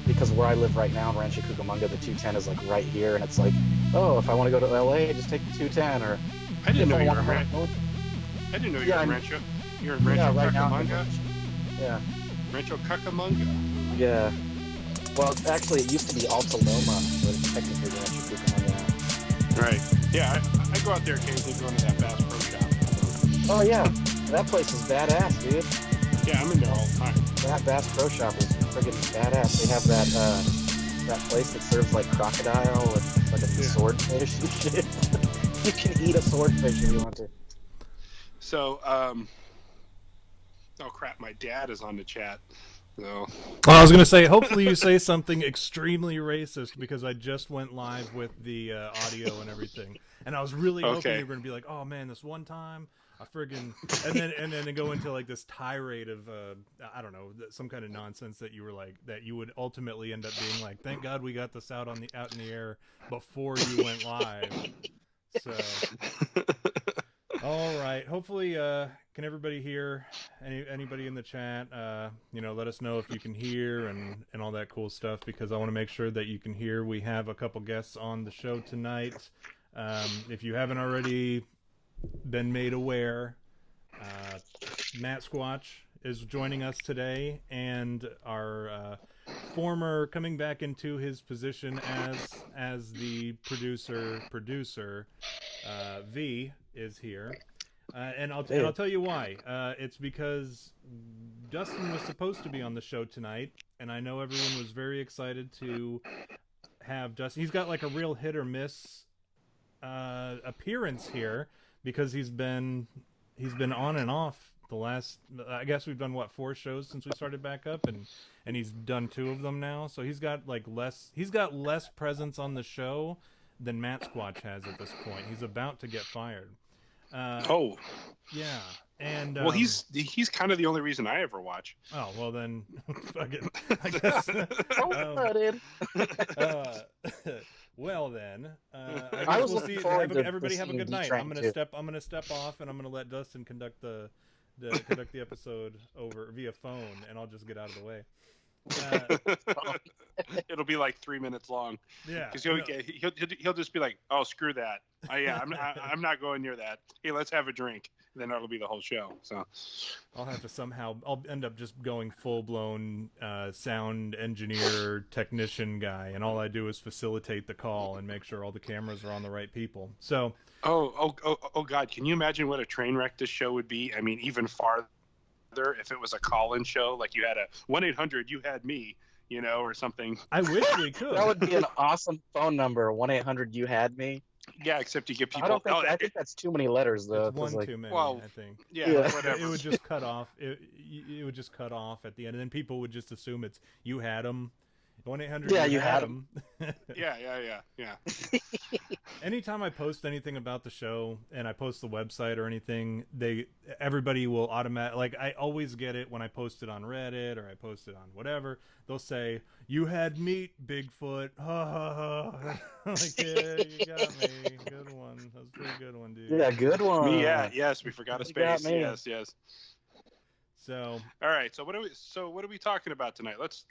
because where I live right now in Rancho Cucamonga, the 210 is like right here, and it's like, oh, if I want to go to LA, just take the 210, or I didn't know if you I were in want Rancho. I didn't know you were in Rancho. You're in yeah, Rancho right now I'm in Cucamonga. Yeah, Rancho Cucamonga. yeah. Well, actually, it used to be Alta Loma, but it's technically Rancho Cucamonga now. Right. Yeah, I go out there occasionally going to that Bass Pro Shop. Oh yeah, that place is badass, dude. Yeah, I'm in there all the time. That Bass Pro Shop is friggin' badass. They have that place that serves like crocodile with like a swordfish and shit. You can eat a swordfish if you want to. So, oh crap, my dad is on the chat. So. Well, I was going to say, hopefully you say something extremely racist, because I just went live with the audio and everything, and I was really hoping you were going to be like, "Oh man, this one time I friggin'," and then go into like this tirade of I don't know, some kind of nonsense that you were like, that you would ultimately end up being like, "Thank God we got this out in the air before you went live." So. All right. Hopefully, can everybody hear? Anybody in the chat? Let us know if you can hear and all that cool stuff, because I want to make sure that you can hear. We have a couple guests on the show tonight. If you haven't already been made aware, Mattsquatch is joining us today, and our former, coming back into his position as the producer, V is here, and I'll tell you why. It's because Dustin was supposed to be on the show tonight, and I know everyone was very excited to have Dustin. He's got like a real hit or miss appearance here, because he's been on and off the last. I guess we've done 4 shows since we started back up, and he's done 2 of them now. So he's got less presence on the show than Mattsquatch has at this point. He's about to get fired. Yeah, and well, he's kind of the only reason I ever watch. Oh well, then I guess. Well then, I guess we'll see. Everybody have a good night. I'm gonna step off, and I'm gonna let Dustin conduct the episode over via phone, and I'll just get out of the way. It'll be like 3 minutes long. Yeah, because he'll just be like, "Oh, screw that! I'm not going near that. Hey, let's have a drink." Then that'll be the whole show. So I'll have to I'll end up just going full blown sound engineer technician guy, and all I do is facilitate the call and make sure all the cameras are on the right people. So oh God, can you imagine what a train wreck this show would be? I mean, even farther if it was a call-in show, like you had a 1-800 you had me, or something. I wish we could. That would be an awesome phone number, 1-800 you had me. Yeah, except you get people. I think that's too many letters, though. It's one too many. I think. Yeah, whatever. It would just cut off. It would just cut off at the end, and then people would just assume it's you had them. 1-800. Yeah, you had them. Yeah. Anytime I post anything about the show, and I post the website or anything, everybody will automatically, like, I always get it when I post it on Reddit or I post it on whatever. They'll say, "You had meat, Bigfoot." Ha ha ha. I'm like, yeah, you got me. Good one. That was a pretty good one, dude. Yeah, good one. Me, yeah, yes, we forgot a space. Yes. So. All right. So what are we talking about tonight? Let's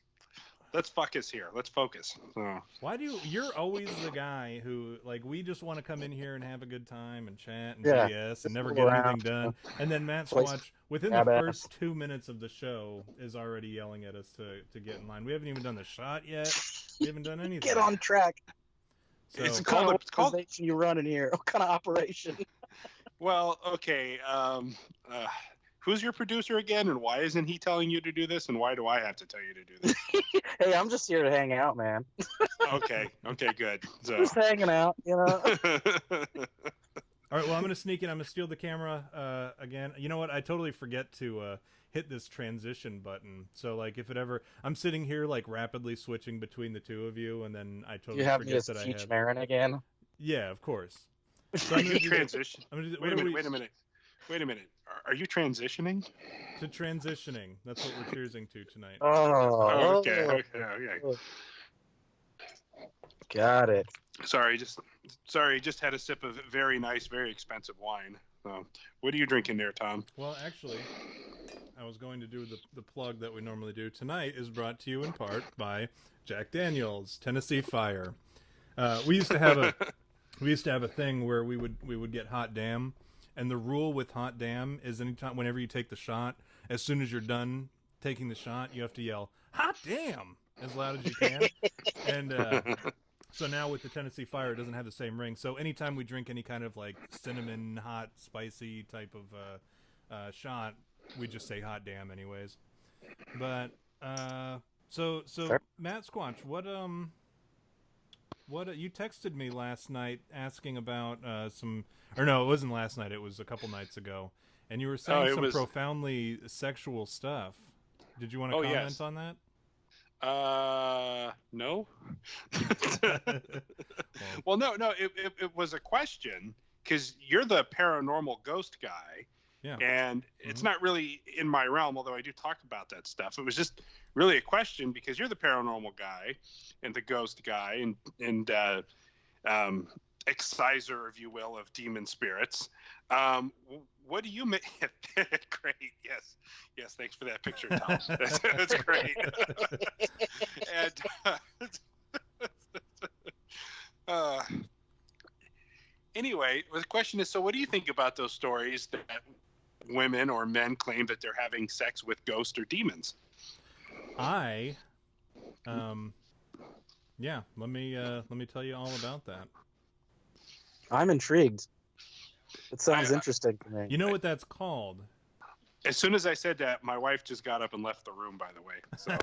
focus here. Let's focus. Why you're always the guy who, like, we just want to come in here and have a good time and chat and BS and never get anything done. And then Mattsquatch, within the first 2 minutes of the show, is already yelling at us to get in line. We haven't even done the shot yet. We haven't done anything. Get on track. So, it's called organization you run in here. What kind of operation? Well, okay. Who's your producer again, and why isn't he telling you to do this, and why do I have to tell you to do this? Hey, I'm just here to hang out, man. Okay, good. So. Just hanging out, All right, well, I'm going to sneak in. I'm going to steal the camera again. You know what? I totally forget to hit this transition button. So, like, if it ever... I'm sitting here, like, rapidly switching between the two of you, and then I totally forget that I have... You have me as Teach Marin again? Yeah, of course. So I'm going to transition. Wait a minute. Are you transitioning? To transitioning. That's what we're choosing to tonight. Oh, okay. Got it. Sorry, just had a sip of very nice, very expensive wine. What are you drinking there, Tom? Well, actually, I was going to do the plug that we normally do. Tonight is brought to you in part by Jack Daniel's Tennessee Fire. We used to have a thing where we would get hot damn, and the rule with hot damn is whenever you take the shot, as soon as you're done taking the shot, you have to yell hot damn as loud as you can. And so now with the Tennessee Fire, it doesn't have the same ring. So anytime we drink any kind of like cinnamon, hot, spicy type of shot, we just say hot damn anyways. But so Mattsquatch, what you texted me last night asking about or no, it wasn't last night, it was a couple nights ago, and you were saying profoundly sexual stuff. Did you want to comment on that? No. Well, no, it was a question, because you're the paranormal ghost guy. Yeah. And it's not really in my realm, although I do talk about that stuff. It was just really a question because you're the paranormal guy and the ghost guy and exciser, if you will, of demon spirits. What do you make? Great. Yes. Thanks for that picture, Tom. That's great. And anyway, the question is, so what do you think about those stories that women or men claim that they're having sex with ghosts or demons? Let me tell you all about that. I'm intrigued. It sounds interesting to me. You know what that's called? As soon as I said that, my wife just got up and left the room, by the way. So.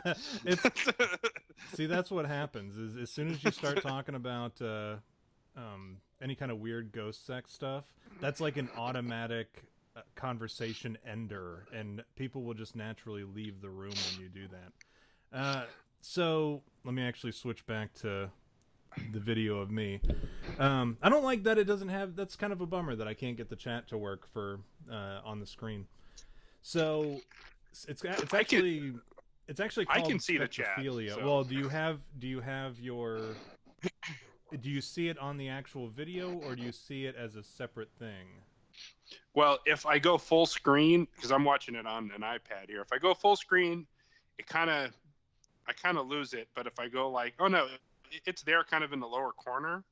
See, that's what happens. Is as soon as you start talking about any kind of weird ghost sex stuff, that's like an automatic conversation ender, and people will just naturally leave the room when you do that. So let me actually switch back to the video of me. I don't like that it doesn't have. That's kind of a bummer that I can't get the chat to work for on the screen. So it's actually called I can see the chat. So. Well, do you have your? Do you see it on the actual video, or do you see it as a separate thing? Well, if I go full screen, because I'm watching it on an iPad here, if I go full screen, I kind of lose it. But if I go like, oh no, it's there kind of in the lower corner.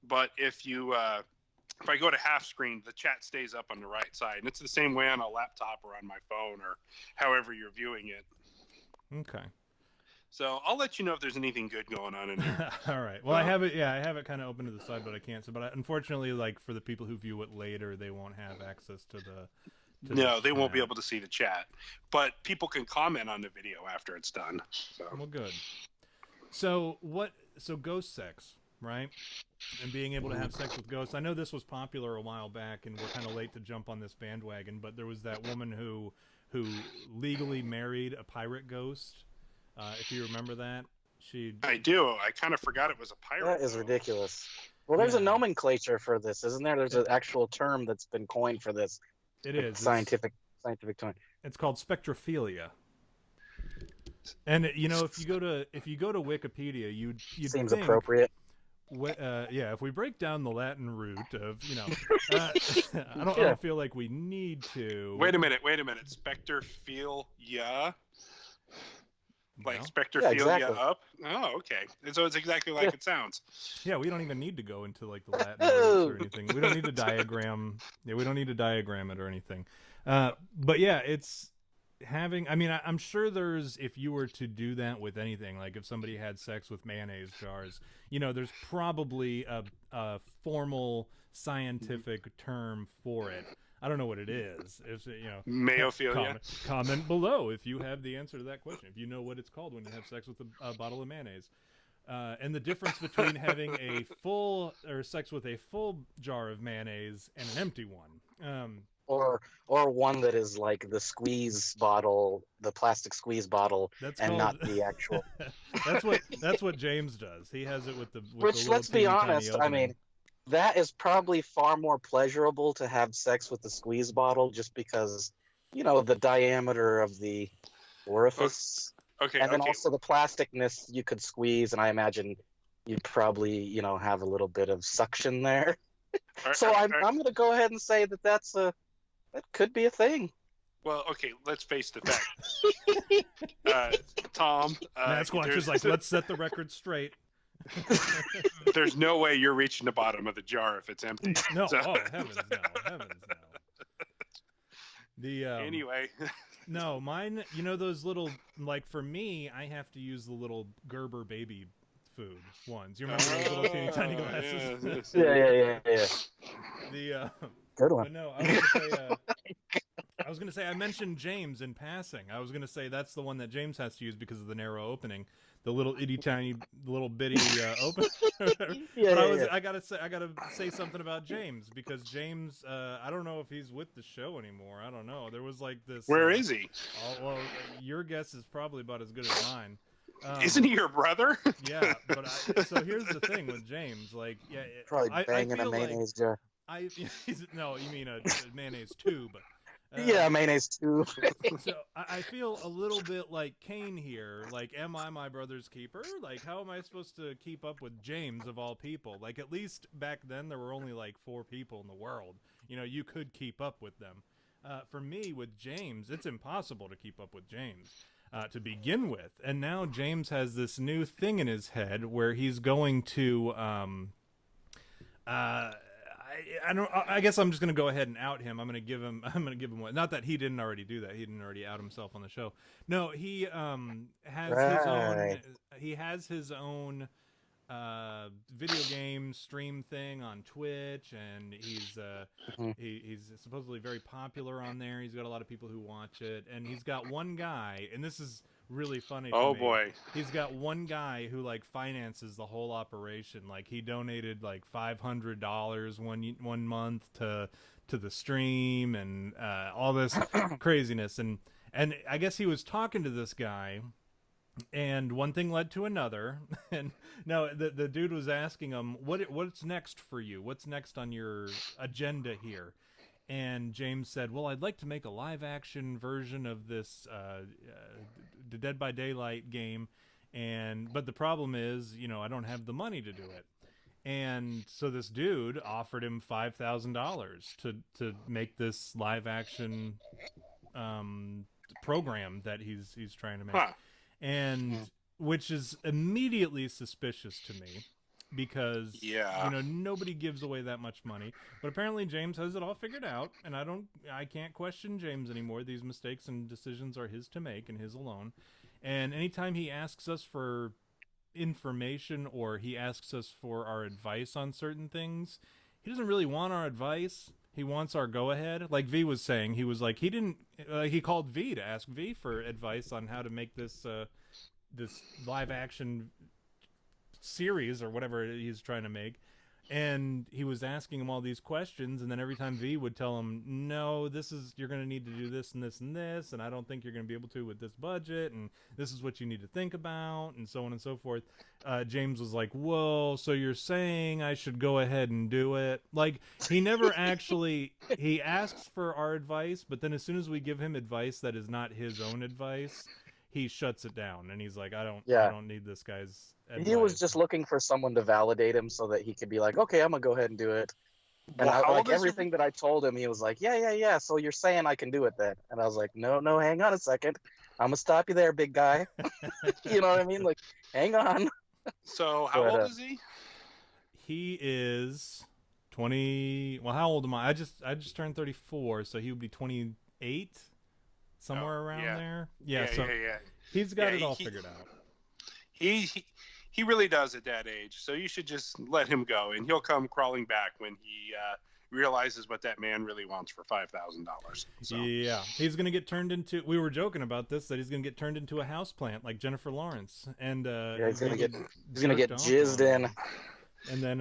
But if I go to half screen, the chat stays up on the right side. And it's the same way on a laptop or on my phone or however you're viewing it. Okay. So I'll let you know if there's anything good going on in there. All right. Well, I have it kind of open to the side, but I can't. Unfortunately, like for the people who view it later, they won't have access to the. No, they won't be able to see the chat, but people can comment on the video after it's done. So. Well, good. So ghost sex, right? And being able to have sex with ghosts. I know this was popular a while back, and we're kind of late to jump on this bandwagon. But there was that woman who legally married a pirate ghost. If you remember that, I do. I kind of forgot it was a pirate. That is ridiculous. Well, there's a nomenclature for this, isn't there? There's an actual term that's been coined for this. It is scientific term. It's called spectrophilia. And if you go to Wikipedia, you'd seems think, appropriate. If we break down the Latin root of I don't feel like we need to. Wait a minute. Spectrophilia. Like spectrophilia exactly. up? Oh, okay. So it's exactly like it sounds. Yeah, we don't even need to go into like the Latin roots or anything. We don't need to diagram. Yeah, we don't need to diagram it or anything. But yeah, it's having. I mean, I'm sure there's. If you were to do that with anything, like if somebody had sex with mayonnaise jars, there's probably a formal scientific term for it. I don't know what it is. It's, Mayophilia. Comment below if you have the answer to that question. If you know what it's called when you have sex with a bottle of mayonnaise. And the difference between having sex with a full jar of mayonnaise and an empty one. Or one that is like the squeeze bottle, the plastic squeeze bottle, not the actual. That's what James does. He has it with the Which, let's be honest, I mean, that is probably far more pleasurable to have sex with the squeeze bottle, just because, the diameter of the orifice. Okay. And then also the plasticness you could squeeze, and I imagine you'd probably, have a little bit of suction there. So I'm going to go ahead and say that could be a thing. Well, okay, let's face the fact. Tom. Mattsquatch is like, let's set the record straight. There's no way you're reaching the bottom of the jar if it's empty. No, oh, heavens no. Anyway. No, mine, those little, like, for me, I have to use the little Gerber baby food ones. You remember those little teeny tiny glasses? Yeah. Good one. But no, I was gonna say I mentioned James in passing. I was gonna say that's the one that James has to use because of the narrow opening, the little itty tiny little bitty open. I gotta say something about James because James, I don't know if he's with the show anymore. I don't know. There was like this. Where is he? Well, your guess is probably about as good as mine. Isn't he your brother? Yeah, but so here's the thing with James. Like, probably banging a mayonnaise jar. No, you mean a mayonnaise tube. Yeah, mayonnaise tube. So I feel a little bit like Kane here. Like, am I my brother's keeper? Like, how am I supposed to keep up with James of all people? Like, at least back then there were only like 4 people in the world. You could keep up with them. For me, with James, it's impossible to keep up with James. To begin with, and now James has this new thing in his head where he's going to I guess I'm just gonna go ahead and out him. I'm gonna give him one. Not that he didn't already do that. He didn't already out himself on the show. No, he has his own video game stream thing on Twitch, and he's supposedly very popular on there. He's got a lot of people who watch it, and he's got one guy, and this is really funny to me. Boy. He's got one guy who like finances the whole operation. Like, he donated like $500 one month to the stream and all this craziness, and I guess he was talking to this guy. And one thing led to another, and no, the dude was asking him, what's next for you? What's next on your agenda here? And James said, well, I'd like to make a live-action version of this the Dead by Daylight game, but the problem is, I don't have the money to do it. And so this dude offered him $5,000 to make this live-action program that he's trying to make. Huh. And which is immediately suspicious to me because nobody gives away that much money, but apparently James has it all figured out, and I can't question James anymore. These mistakes and decisions are his to make and his alone. And anytime he asks us for information or he asks us for our advice on certain things, he doesn't really want our advice. He wants our go-ahead. Like V was saying, he was like, he called V to ask V for advice on how to make this live-action series or whatever he's trying to make. And he was asking him all these questions, and then every time V would tell him, no, you're going to need to do this and this and this, and I don't think you're going to be able to with this budget, and this is what you need to think about, and so on and so forth. James was like, whoa, so you're saying I should go ahead and do it? Like, he never actually, he asks for our advice, but then as soon as we give him advice that is not his own advice, he shuts it down, and he's like, I don't need this guy's advice. He was just looking for someone to validate him so that he could be like, okay, I'm gonna go ahead and do it. And everything that I told him, he was like, yeah. So you're saying I can do it then? And I was like, no, hang on a second. I'm gonna stop you there, big guy. You know what I mean? Like, hang on. So how old is he? He is 20. Well, how old am I? I just turned 34, so he would be 28. Somewhere around there. Yeah. He's got it all figured out. He really does at that age. So you should just let him go, and he'll come crawling back when he realizes what that man really wants for $5,000. So. Yeah, he's gonna get turned into. We were joking about this, that he's gonna get turned into a houseplant like Jennifer Lawrence, and he's gonna get jizzed in. And then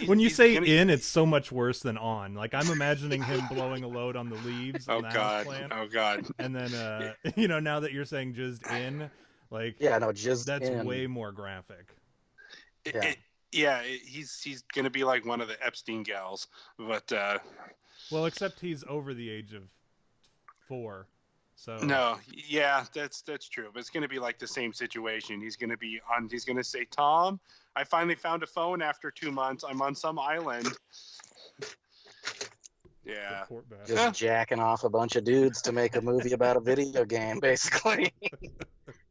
when you say in, it's so much worse than on. Like, I'm imagining him blowing a load on the leaves. Oh god. And then now that you're saying jizzed in, like, jizzed that's in. way more graphic. He's gonna be like one of the Epstein gals, but well, except he's over the age of 4. So no, yeah, that's true. But it's going to be like the same situation. He's going to say, Tom, I finally found a phone after 2 months. I'm on some island. Yeah. Just jacking off a bunch of dudes to make a movie about a video game, basically.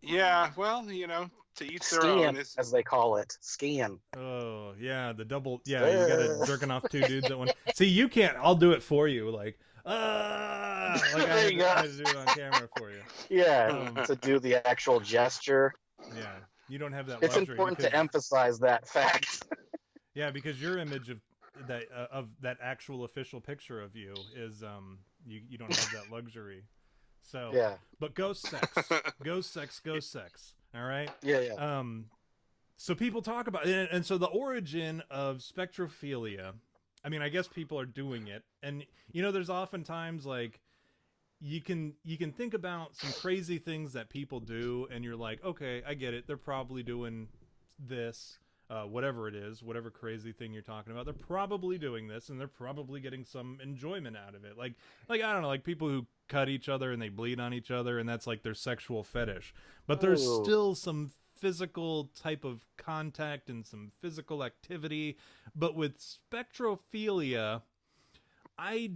Yeah, well, to each their Skiing, own. as they call it. Skiing. Oh, yeah, the double. Yeah, you got to jerking off 2 dudes at one. See, you can't. I'll do it for you. Like I had to do it on camera for you. Yeah, to do the actual gesture. Yeah, you don't have that It's luxury. important to emphasize that fact. Yeah, because your image of that actual official picture of you is you don't have that luxury. So yeah. But ghost sex. All right? Yeah. So people talk about and so the origin of spectrophilia, I mean, I guess people are doing it, and there's oftentimes like you can think about some crazy things that people do, and you're like, okay, I get it. They're probably doing this, whatever it is, whatever crazy thing you're talking about. They're probably doing this, and they're probably getting some enjoyment out of it. Like I don't know, like people who cut each other and they bleed on each other, and that's like their sexual fetish. But there's still some physical type of contact and some physical activity. But with spectrophilia, I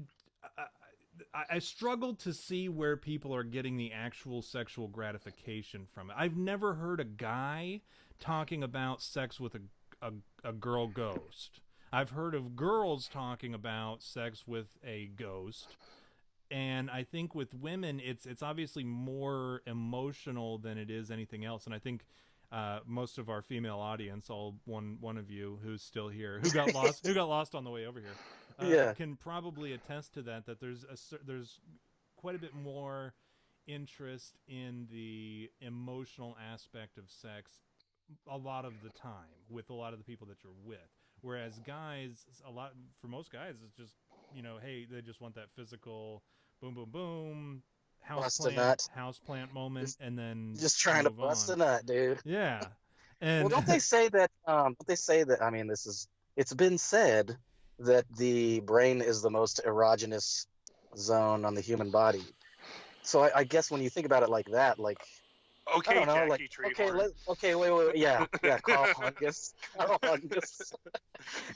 struggle to see where people are getting the actual sexual gratification from it. I've never heard a guy talking about sex with a girl ghost. I've heard of girls talking about sex with a ghost. And I think with women, it's obviously more emotional than it is anything else. And I think most of our female audience, all one of you who's still here, who got lost on the way over here, can probably attest to that. That there's quite a bit more interest in the emotional aspect of sex a lot of the time with a lot of the people that you're with. Whereas guys, for most guys, it's just hey, they just want that physical boom, boom, boom, houseplant moment, and then just trying to bust a nut, dude. Yeah, and well, don't they say that? I mean, it's been said that the brain is the most erogenous zone on the human body. So I guess when you think about it like that, like. Okay, I don't know, Jackie Treehorn. Wait, yeah, Carl Hungus.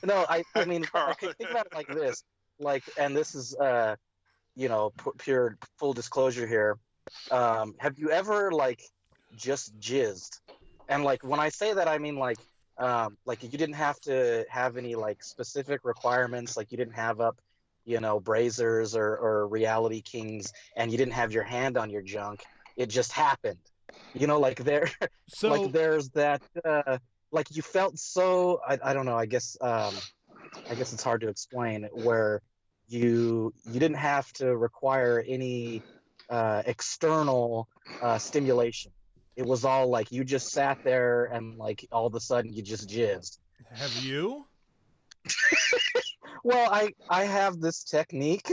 No, I mean, okay, think about it like this, and this is, pure full disclosure here. Have you ever just jizzed? And when I say that, I mean you didn't have to have any specific requirements, you didn't have up, Brazers or Reality Kings, and you didn't have your hand on your junk. It just happened. There's that, you felt so, I don't know, I guess it's hard to explain, where you didn't have to require any external stimulation. It was all you just sat there and all of a sudden you just jizzed. Have you? Well, I have this technique.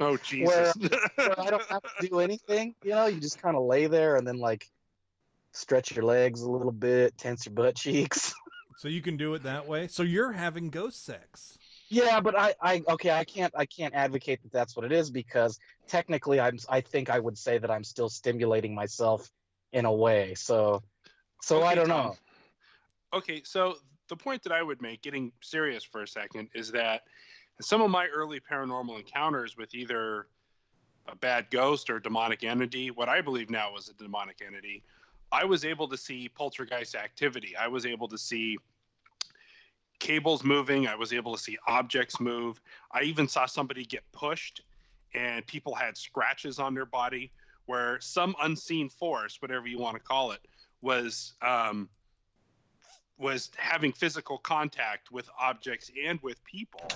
Oh, Jesus. where I don't have to do anything, you just kind of lay there and then stretch your legs a little bit, tense your butt cheeks. So you can do it that way. So you're having ghost sex. Yeah, but I can't advocate that that's what it is, because technically I think I would say that I'm still stimulating myself in a way. So okay, I don't know. Okay, so the point that I would make, getting serious for a second, is that some of my early paranormal encounters with either a bad ghost or demonic entity, what I believe now was a demonic entity, I was able to see poltergeist activity. I was able to see cables moving. I was able to see objects move. I even saw somebody get pushed and people had scratches on their body where some unseen force, whatever you want to call it, was having physical contact with objects and with people.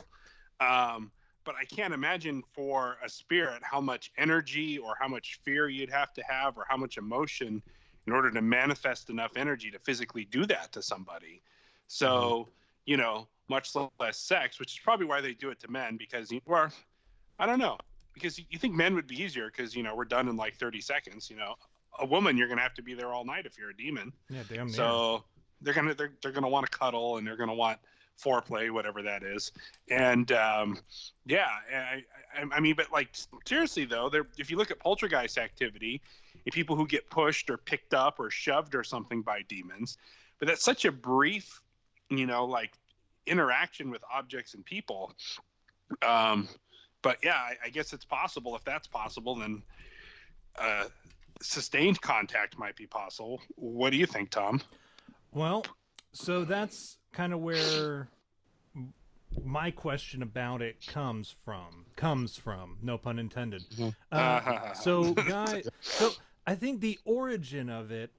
But I can't imagine for a spirit how much energy or how much fear you'd have to have, or how much emotion in order to manifest enough energy to physically do that to somebody. So, much less sex, which is probably why they do it to men, because, or I don't know, because you think men would be easier because, we're done in 30 seconds. A woman, you're going to have to be there all night if you're a demon. Yeah, damn near. So they're gonna want to cuddle, and they're gonna want foreplay, whatever that is. And yeah, I mean, but like seriously though, if you look at poltergeist activity and people who get pushed or picked up or shoved or something by demons, but that's such a brief, like interaction with objects and people. But yeah, I guess it's possible. If that's possible, then sustained contact might be possible. What do you think, Tom? Well, so that's kind of where my question about it comes from, no pun intended. So I think the origin of it,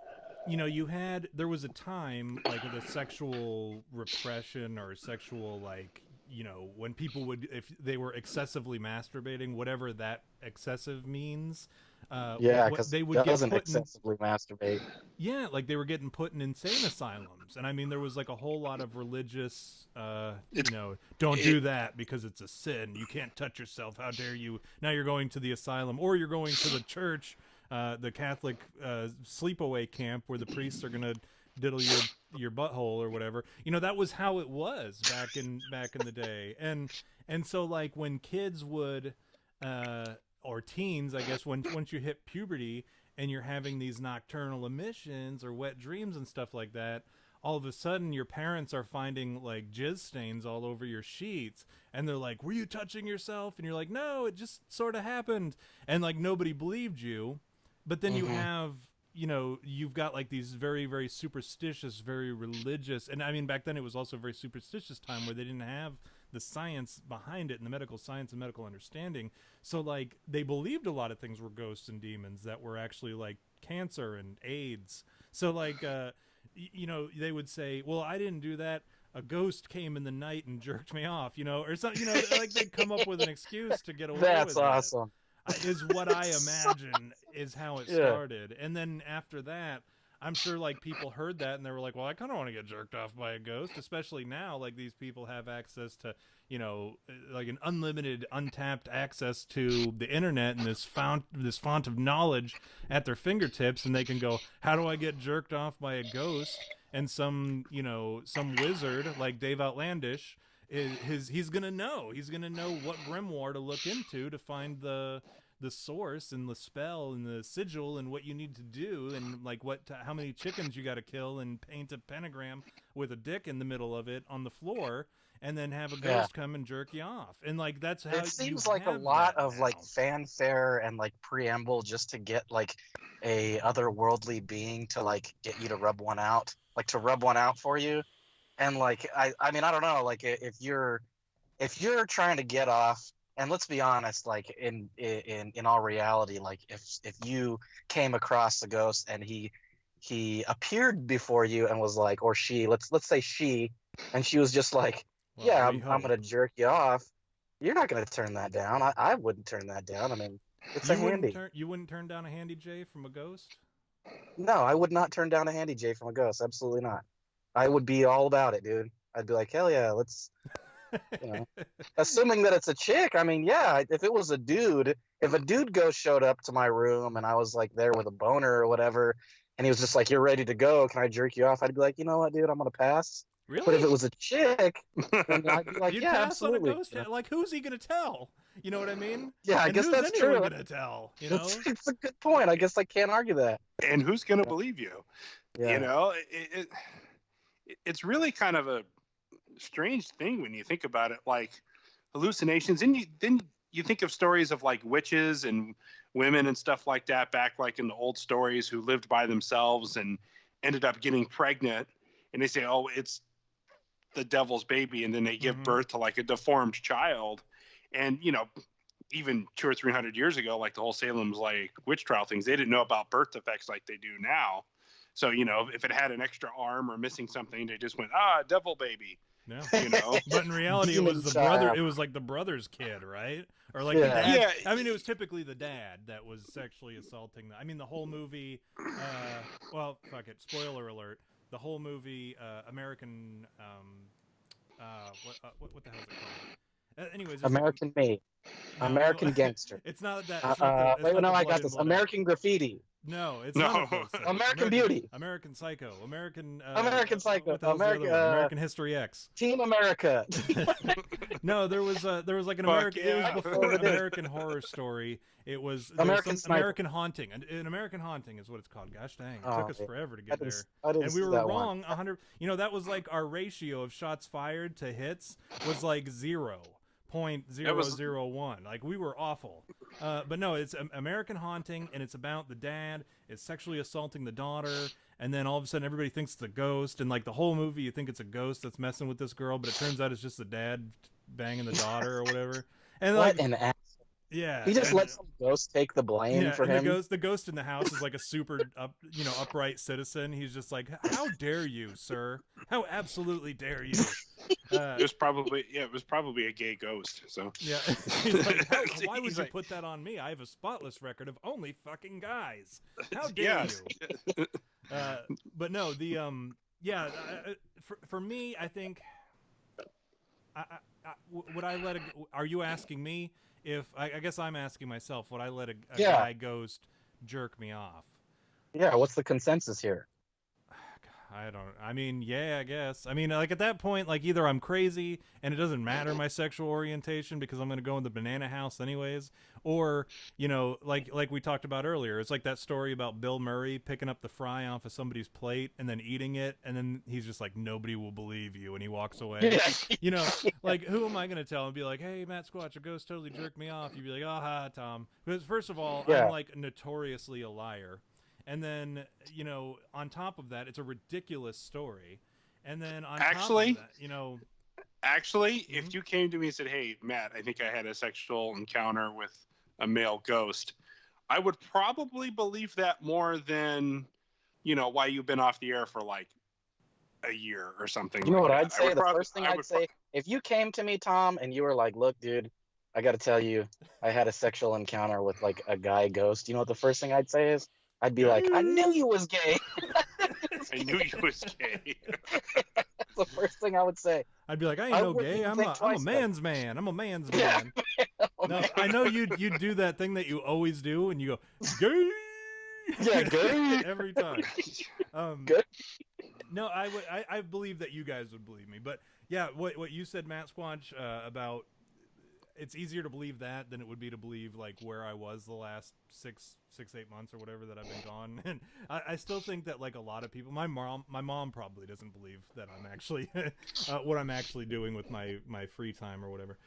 there was a time like with a sexual repression or sexual, like, when people would, if they were excessively masturbating, whatever that excessive means, because they would doesn't excessively masturbate. Yeah, like they were getting put in insane asylums, and I mean there was like a whole lot of religious, don't do that because it's a sin. You can't touch yourself. How dare you? Now you're going to the asylum, or you're going to the church, the Catholic sleepaway camp where the priests are gonna diddle your butthole or whatever. That was how it was back in the day, and so like when kids would, or teens, I guess, once you hit puberty and you're having these nocturnal emissions or wet dreams and stuff like that, all of a sudden your parents are finding like jizz stains all over your sheets, and they're like, "Were you touching yourself?" And you're like, "No, it just sort of happened," and like nobody believed you. But then you have, you've got like these very, very superstitious, very religious, and I mean back then it was also a very superstitious time where they didn't have the science behind it and the medical science and medical understanding. So like they believed a lot of things were ghosts and demons that were actually like cancer and AIDS. So like, they would say, "Well, I didn't do that. A ghost came in the night and jerked me off," or something, like they'd come up with an excuse to get away That's with awesome. it. Is what I imagine is how it started. And then after that, I'm sure like people heard that and they were like, "Well, I kind of want to get jerked off by a ghost," especially now, like these people have access to, like an unlimited, untapped access to the internet and this font of knowledge at their fingertips, and they can go, "How do I get jerked off by a ghost?" And some wizard like Dave Outlandish he's gonna know what grimoire to look into to find the source and the spell and the sigil and what you need to do, and like how many chickens you got to kill and paint a pentagram with a dick in the middle of it on the floor, and then have a ghost come and jerk you off. And like that's how it seems like a lot of now. like fanfare and like preamble just to get like a otherworldly being to like get you to rub one out for you. And like I mean, I don't know, like if you're trying to get off, and let's be honest, like in all reality, like if you came across a ghost and he appeared before you and was like, or she, let's say she, and she was just like, "Yeah, I'm gonna jerk you off," you're not gonna turn that down. I wouldn't turn that down. I mean, it's a handy. You wouldn't turn down a handy J from a ghost? No, I would not turn down a handy J from a ghost. Absolutely not. I would be all about it, dude. I'd be like, hell yeah, let's, assuming that it's a chick. I mean, yeah, if it was a dude, if a dude ghost showed up to my room and I was like there with a boner or whatever, and he was just like, "You're ready to go, can I jerk you off?" I'd be like, "You know what, dude, I'm gonna pass." Really? But if it was a chick, then I'd be like, You'd "Yeah, pass absolutely." on a ghost? Like, who's he gonna tell? You know what I mean? Yeah, I guess that's true. Gonna tell? It's a good point. I guess I can't argue that. And who's gonna believe you? Yeah. It's really kind of a strange thing when you think about it, like hallucinations. And then you think of stories of like witches and women and stuff like that back like in the old stories who lived by themselves and ended up getting pregnant, and they say, "Oh, it's the devil's baby," and then they give birth to like a deformed child. And even 200 or 300 years ago, like the whole Salem's like witch trial things, they didn't know about birth defects like they do now. So, if it had an extra arm or missing something, they just went, devil baby. No. But in reality, it was the brother. It was like the brother's kid, right? Or like the dad. Yeah. I mean, it was typically the dad that was sexually assaulting them. I mean, the whole movie. Well, fuck it. Spoiler alert. The whole movie, American. What the hell is it called? Anyways, American Made. American Gangster. It's not that. I got this. American Graffiti. No, it's No. none of those things. American Beauty. American Psycho. American Psycho. What the hell's the other one? American History X. Team America. No, there was like an American. Yeah. It was before American Horror Story. It was American Haunting. An American Haunting is what it's called. Gosh dang, it took us forever to get there, and we were wrong 100. You know, that was like our ratio of shots fired to hits was like 0.001. Like, we were awful. But no, it's American Haunting, and it's about the dad is sexually assaulting the daughter, and then all of a sudden everybody thinks it's a ghost, and like the whole movie you think it's a ghost that's messing with this girl, but it turns out it's just the dad banging the daughter or whatever. And what like, an ass. yeah, He just let some ghost take the blame for him. The ghost in the house is like a super upright citizen. He's just like, how dare you, sir? How absolutely dare you? It was probably a gay ghost. So yeah, he's like, why would you put that on me? I have a spotless record of only fucking guys. How dare you? But no, for me, I think, would I let are you asking me? If I guess I'm asking myself, would I let a guy ghost jerk me off? Yeah, what's the consensus here? I mean, yeah, I guess. I mean, like, at that point, like, either I'm crazy and it doesn't matter my sexual orientation because I'm going to go in the banana house anyways, or, you know, like we talked about earlier, it's like that story about Bill Murray picking up the fry off of somebody's plate and then eating it, and then he's just like, nobody will believe you, and he walks away. You know, like, who am I going to tell and be like, hey, Mattsquatch, a ghost totally jerked me off? You'd be like, oh, ha, Tom. Because first of all, I'm, like, notoriously a liar. And then, you know, on top of that, it's a ridiculous story. And then on top of that, you know... Actually, if you came to me and said, hey, Matt, I think I had a sexual encounter with a male ghost, I would probably believe that more than, you know, why you've been off the air for, like, a year or something. You know what I'd say? The first thing I'd say, if you came to me, Tom, and you were like, look, dude, I got to tell you, I had a sexual encounter with, like, a guy ghost. You know what the first thing I'd say is? I'd be like, I knew you was gay. I knew you was gay. That's the first thing I would say. I'd be like, I ain't no gay. I'm a man's man. I'm a man's man. No, I know you'd do that thing that you always do, and you go, gay. Yeah, gay. Every time. Good. No, I believe that you guys would believe me. But yeah, what you said, Mattsquatch, about it's easier to believe that than it would be to believe like where I was the last 8 months or whatever that I've been gone. And I still think that like a lot of people, my mom probably doesn't believe that I'm actually what I'm actually doing with my free time or whatever.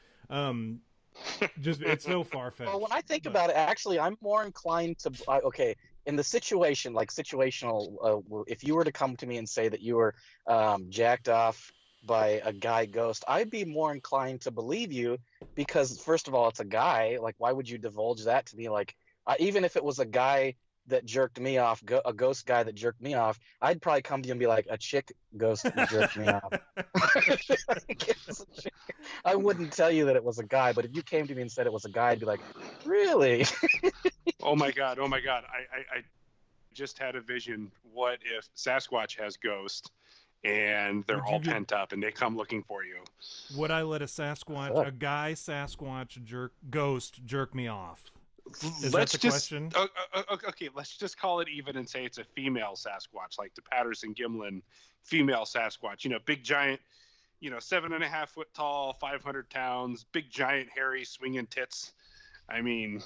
Just it's so far-fetched. Well, when I think about it, actually, I'm more inclined to okay. In the situation, like situational, if you were to come to me and say that you were jacked off by a guy ghost, I'd be more inclined to believe you because, first of all, it's a guy. Like, why would you divulge that to me? Like, even if it was a guy that jerked me off, a ghost guy that jerked me off, I'd probably come to you and be like, a chick ghost jerked me off. I wouldn't tell you that it was a guy, but if you came to me and said it was a guy, I'd be like, really? Oh my God. I just had a vision. What if Sasquatch has ghosts and they're all pent up and they come looking for you? Would I let a guy Sasquatch ghost jerk me off? Is that the question? Okay, let's just call it even and say it's a female Sasquatch, like the Patterson-Gimlin female Sasquatch. You know, big giant, 7.5 foot tall, 500 pounds, big giant hairy swinging tits. I mean,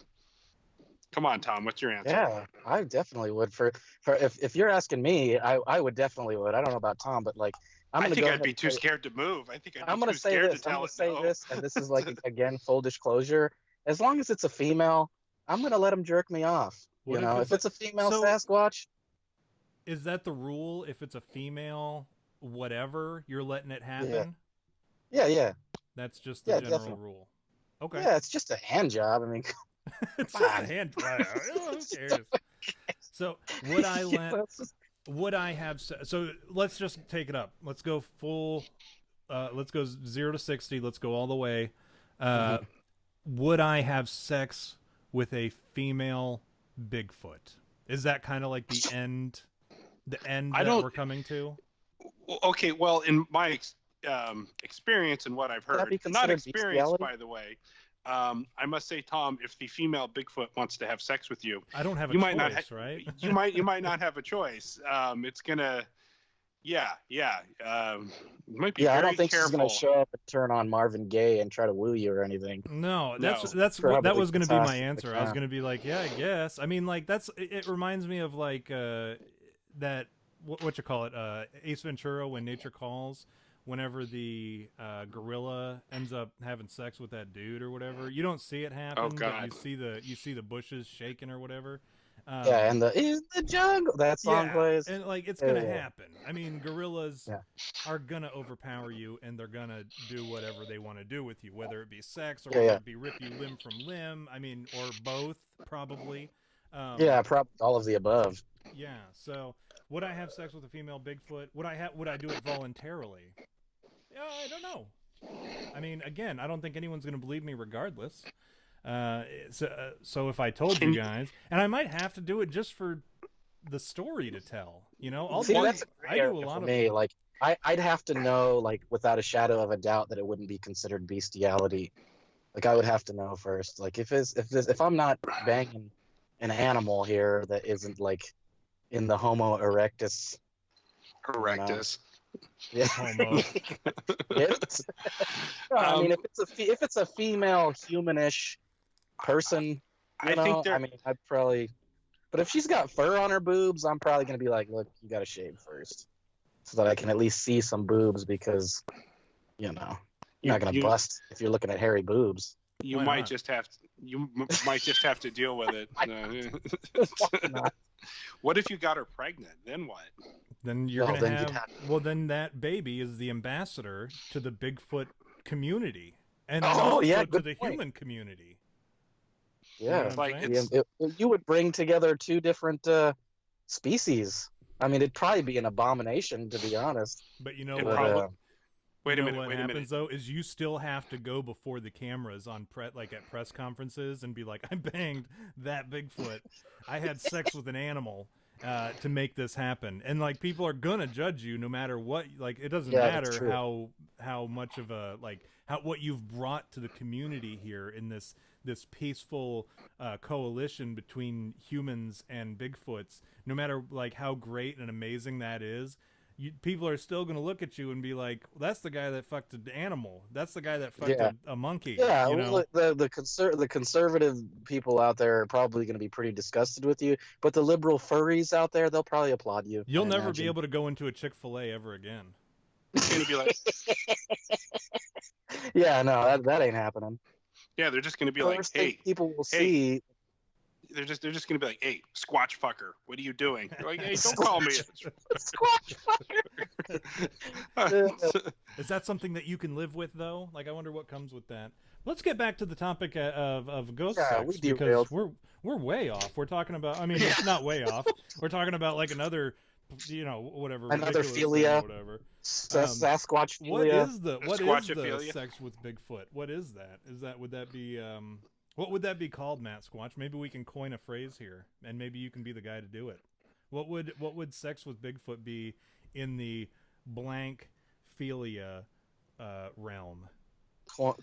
come on, Tom, what's your answer? Yeah, I definitely would. For if you're asking me, I would definitely would. I don't know about Tom, but like I think I'd be too scared to move. I think I'm going to say this. I'm going to say this, and this is like again full disclosure. As long as it's a female, I'm going to let him jerk me off. If it's a female Sasquatch. Is that the rule? If it's a female, whatever, you're letting it happen? Yeah. That's just the general rule. Okay. Yeah, it's just a hand job. I mean, it's just a hand job. Who cares? So would I let? Would I have? So let's just take it up. Let's go full. Let's go 0 to 60. Let's go all the way. Would I have sex with a female Bigfoot? Is that kind of like the end that we're coming to? Okay, well, in my experience and what I've heard, not experience, by the way, I must say, Tom, if the female Bigfoot wants to have sex with you, I don't have a you choice, might not right? you might not have a choice. It's gonna, yeah. You might be Yeah, I very don't think she's careful. gonna show up and turn on Marvin Gaye and try to woo you or anything. No, No. that's what that Probably was going to be my toss it answer. back I was on. going to be like, yeah, I guess. I mean, like it reminds me of like that what you call it, Ace Ventura, When Nature Calls. Whenever the gorilla ends up having sex with that dude or whatever, you don't see it happen, but God. you see the bushes shaking or whatever. Yeah, and the "Is the Jungle" that song plays. And like it's Yeah, gonna yeah. happen. I mean, gorillas Yeah. are gonna overpower you, and they're gonna do whatever they want to do with you, whether it be sex or Yeah, whether yeah. it be rip you limb from limb. I mean, or both probably. Yeah, probably all of the above. Yeah. So, would I have sex with a female Bigfoot? Would I do it voluntarily? Yeah, I don't know. I mean, again, I don't think anyone's gonna believe me regardless. So if I told you guys, and I might have to do it just for the story to tell, you know, That's a I gray do a area lot for of me. Like, I'd have to know, like, without a shadow of a doubt, that it wouldn't be considered bestiality. Like, I would have to know first. Like, if I'm not banging an animal here that isn't like in the Homo erectus. Erectus. Yeah. homo. I mean, if it's a female humanish person, I think I'd probably. But if she's got fur on her boobs, I'm probably gonna be like, look, you gotta shave first, so that I can at least see some boobs, because, you're not gonna bust if you're looking at hairy boobs. You Why might not? just have to deal with it. Why not? What if you got her pregnant? Then what? Then you're Well, gonna then you'd have. Well, then that baby is the ambassador to the Bigfoot community, and then Oh, also yeah, to good the point. human community. Yeah, You know what I'm Like, saying? you would bring together two different species. I mean, it'd probably be an abomination, to be honest. But you know It what? probably- What Wait a minute. happens though is you still have to go before the cameras on like at press conferences and be like, I banged that Bigfoot. I had sex with an animal to make this happen. And like people are gonna judge you no matter what. Like it doesn't Yeah, that's matter true. how much of a what you've brought to the community here in this peaceful coalition between humans and Bigfoots. No matter like how great and amazing that is. People are still going to look at you and be like, well, that's the guy that fucked an animal. That's the guy that fucked a monkey. Yeah, you know? the conservative people out there are probably going to be pretty disgusted with you, but the liberal furries out there, they'll probably applaud you. You'll I never imagine. be able to go into a Chick-fil-A ever again. It's gonna be like, Yeah, no, that ain't happening. yeah, they're just gonna be like, First thing hey, people will see. they're just gonna be like, hey, squatch fucker, what are you doing? You're like, hey, don't call me. Squatch fucker. Is that something that you can live with, though? Like, I wonder what comes with that. Let's get back to the topic of ghost Yeah, sex, we because derailed. we're way off. We're talking about, I mean, it's not way off. We're talking about like another, whatever, Another ridiculous philia. thing or whatever. Sasquatch What philia. is the Squatchophilia? sex with Bigfoot? What is that? Would that be what would that be called, Mattsquatch? Maybe we can coin a phrase here, and maybe you can be the guy to do it. What would sex with Bigfoot be in the blank philia realm?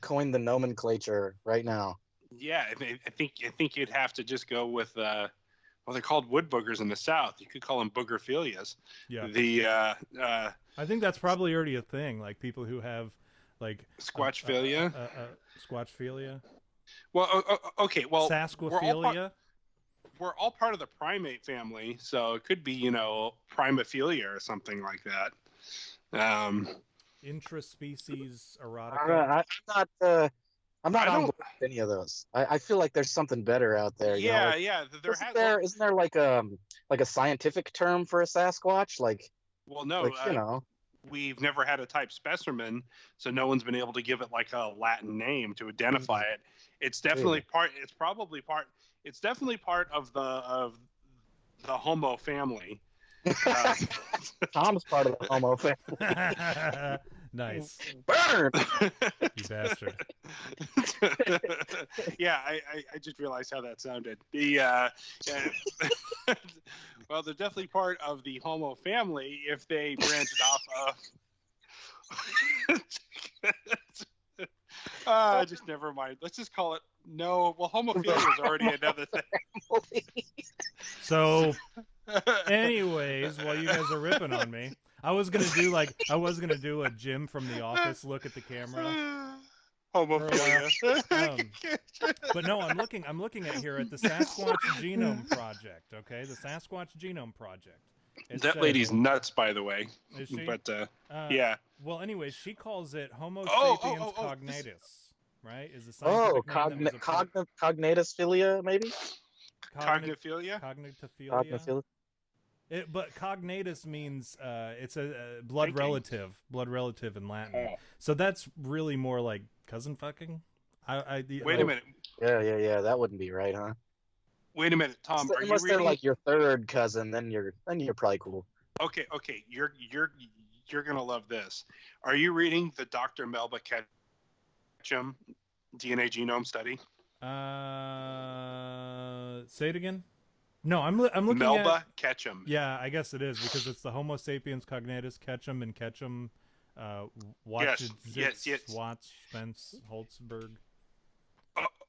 Coin the nomenclature right now. Yeah, I think you'd have to just go with well, they're called wood boogers in the South. You could call them boogerphilias. Yeah. The I think that's probably already a thing. Like people who have like Squatchphilia. Squatchphilia. Well, okay. Well, Sasquaphilia. we're all part of the primate family, so it could be, primophilia or something like that. Intraspecies erotica. I'm not I on don't- board with any of those. I feel like there's something better out there. you know, Yeah, like, yeah. isn't there like a scientific term for a Sasquatch? Well, no. Like, We've never had a type specimen, so no one's been able to give it like a Latin name to identify it. It's definitely part. It's probably part. It's definitely part of the Homo family. Tom's part of the Homo family. Nice, Burn! you bastard. Yeah, I just realized how that sounded. Well, they're definitely part of the Homo family if they branched off of. Just never mind. Let's just call it no. Well, homophilia is already another thing. So, anyways, while you guys are ripping on me, I was gonna do a Jim from The Office look at the camera. Homophilia. But no, I'm looking at here at the Sasquatch Genome Project. Okay, the Sasquatch Genome Project. That lady's nuts, by the way. Is she? But yeah. Well, anyways, she calls it Homo sapiens cognatus. Right? Is the scientific name cognitisphilia, maybe? Cogniphilia? Cognitophilia. But cognatus means it's a blood relative in Latin. So that's really more like cousin fucking. Wait a minute. Yeah. That wouldn't be right, huh? Wait a minute, Tom. Unless they're like your third cousin, then you're probably cool. Okay. You're gonna love this. Are you reading the Dr. Melba Ketchum DNA genome study? Say it again. No, I'm looking Melba Ketchum. Yeah, I guess it is because it's the Homo sapiens cognatus Ketchum and Ketchum. Watts, Spence, Holtzberg.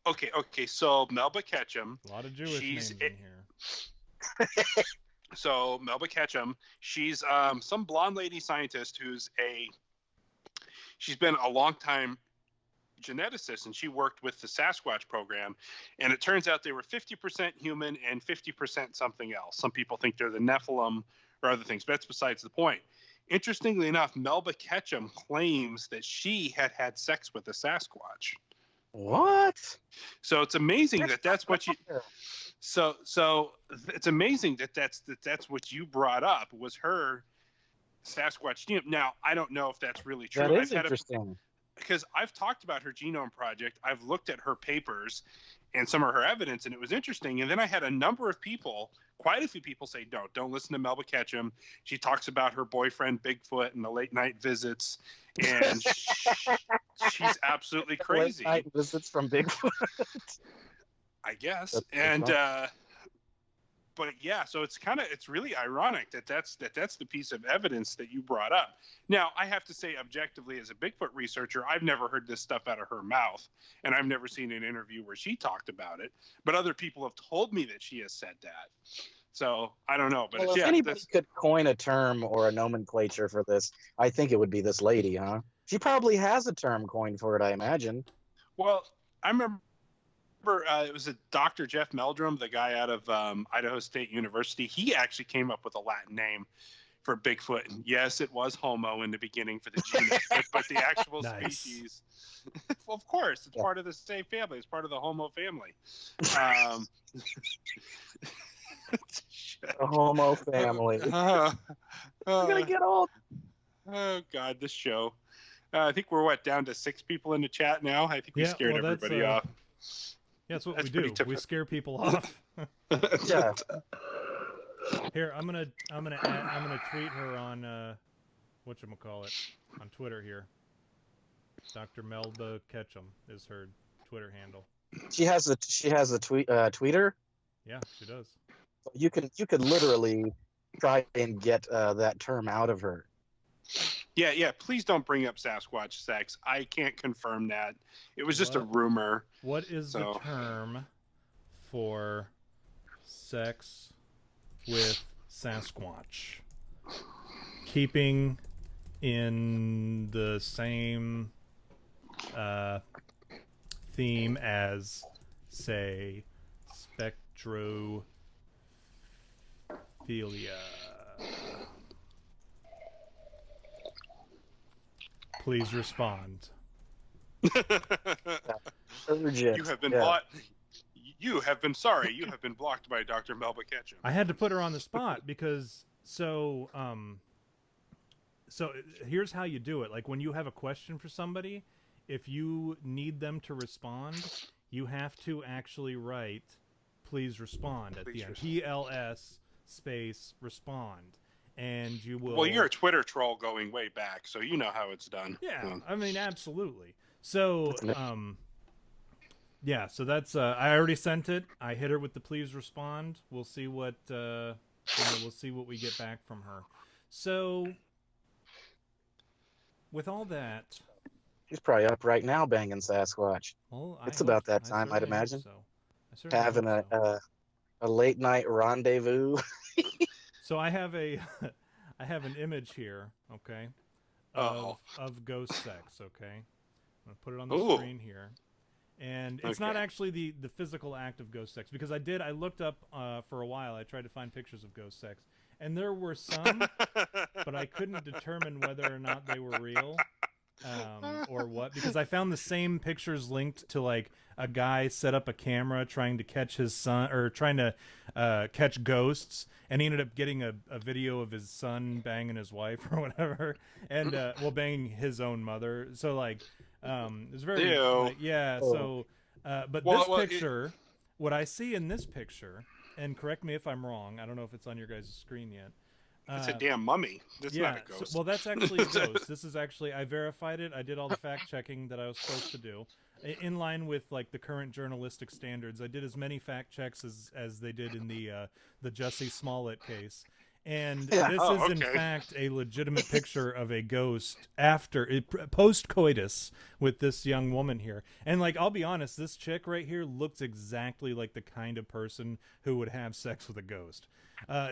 Okay. So Melba Ketchum. A lot of Jewish names in here. So Melba Ketchum, she's some blonde lady scientist she's been a long time geneticist, and she worked with the Sasquatch program, and it turns out they were 50% human and 50% something else. Some people think they're the Nephilim or other things, but that's besides the point. Interestingly enough, Melba Ketchum claims that she had sex with a Sasquatch. What? So it's amazing that's what you. So it's amazing that's what you brought up was her Sasquatch genome. Now I don't know if that's really true. That is interesting. Because I've talked about her genome project. I've looked at her papers and some of her evidence, and it was interesting. And then I had a number of people, quite a few people say, no, don't listen to Melba Ketchum. She talks about her boyfriend Bigfoot and the late night visits, and she's absolutely crazy. Late night visits from Bigfoot. I guess. And but yeah, so it's really ironic that's the piece of evidence that you brought up. Now, I have to say objectively as a Bigfoot researcher, I've never heard this stuff out of her mouth, and I've never seen an interview where she talked about it, but other people have told me that she has said that. So, I don't know, but if anybody could coin a term or a nomenclature for this, I think it would be this lady, huh? She probably has a term coined for it, I imagine. Well, I remember it was a Dr. Jeff Meldrum, the guy out of Idaho State University. He actually came up with a Latin name for Bigfoot. And yes, it was Homo in the beginning for the genus, but the actual species. Well, of course, it's part of the same family. It's part of the Homo family. The Homo family. We're gonna get old. Oh God, this show. I think we're down to 6 people in the chat now. I think we scared everybody off. Yeah, that's what we do. We scare people off. Yeah. Here, I'm gonna tweet her on whatchamacallit on Twitter here. Dr. Melba Ketchum is her Twitter handle. She has a tweeter. Yeah, she does. You could literally try and get that term out of her. Yeah. Please don't bring up Sasquatch sex. I can't confirm that. It was just a rumor. What is the term for sex with Sasquatch? Keeping in the same theme as, say, spectrophilia. Please respond. Urgent. You have been blocked. You have been blocked by Dr. Melba Ketchum. I had to put her on the spot because so here's how you do it. Like when you have a question for somebody, if you need them to respond, you have to actually write please respond at the end. PLS space respond. And you will. Well, you're a Twitter troll going way back, so you know how it's done. Yeah, I mean, absolutely. So, yeah, so that's. I already sent it. I hit her with the please respond. We'll see what. We'll see what we get back from her. So, with all that She's probably up right now banging Sasquatch. Well, It's about that time, I'd certainly hope imagine. so. I certainly Having hope so. a late night rendezvous. So I have a I have an image here, okay, of ghost sex, okay. I'm gonna put it on the Ooh. screen here, and it's not actually the physical act of ghost sex, because I looked up for a while. I tried to find pictures of ghost sex, and there were some, but I couldn't determine whether or not they were real. Or what, because I found the same pictures linked to like a guy set up a camera trying to catch his son, or trying to catch ghosts, and he ended up getting a video of his son banging his wife or whatever, and well, banging his own mother. So like it's very like, yeah. So but this picture, what I see in this picture, and correct me if I'm wrong, I don't know if it's on your guys' screen yet. It's a damn mummy. That's not a ghost. So, well, that's actually a ghost. This is actually, I verified it. I did all the fact checking that I was supposed to do, in line with like the current journalistic standards. I did as many fact checks as they did in the Jussie Smollett case, and this is in fact a legitimate picture of a ghost after post coitus with this young woman here. And like, I'll be honest, this chick right here looks exactly like the kind of person who would have sex with a ghost.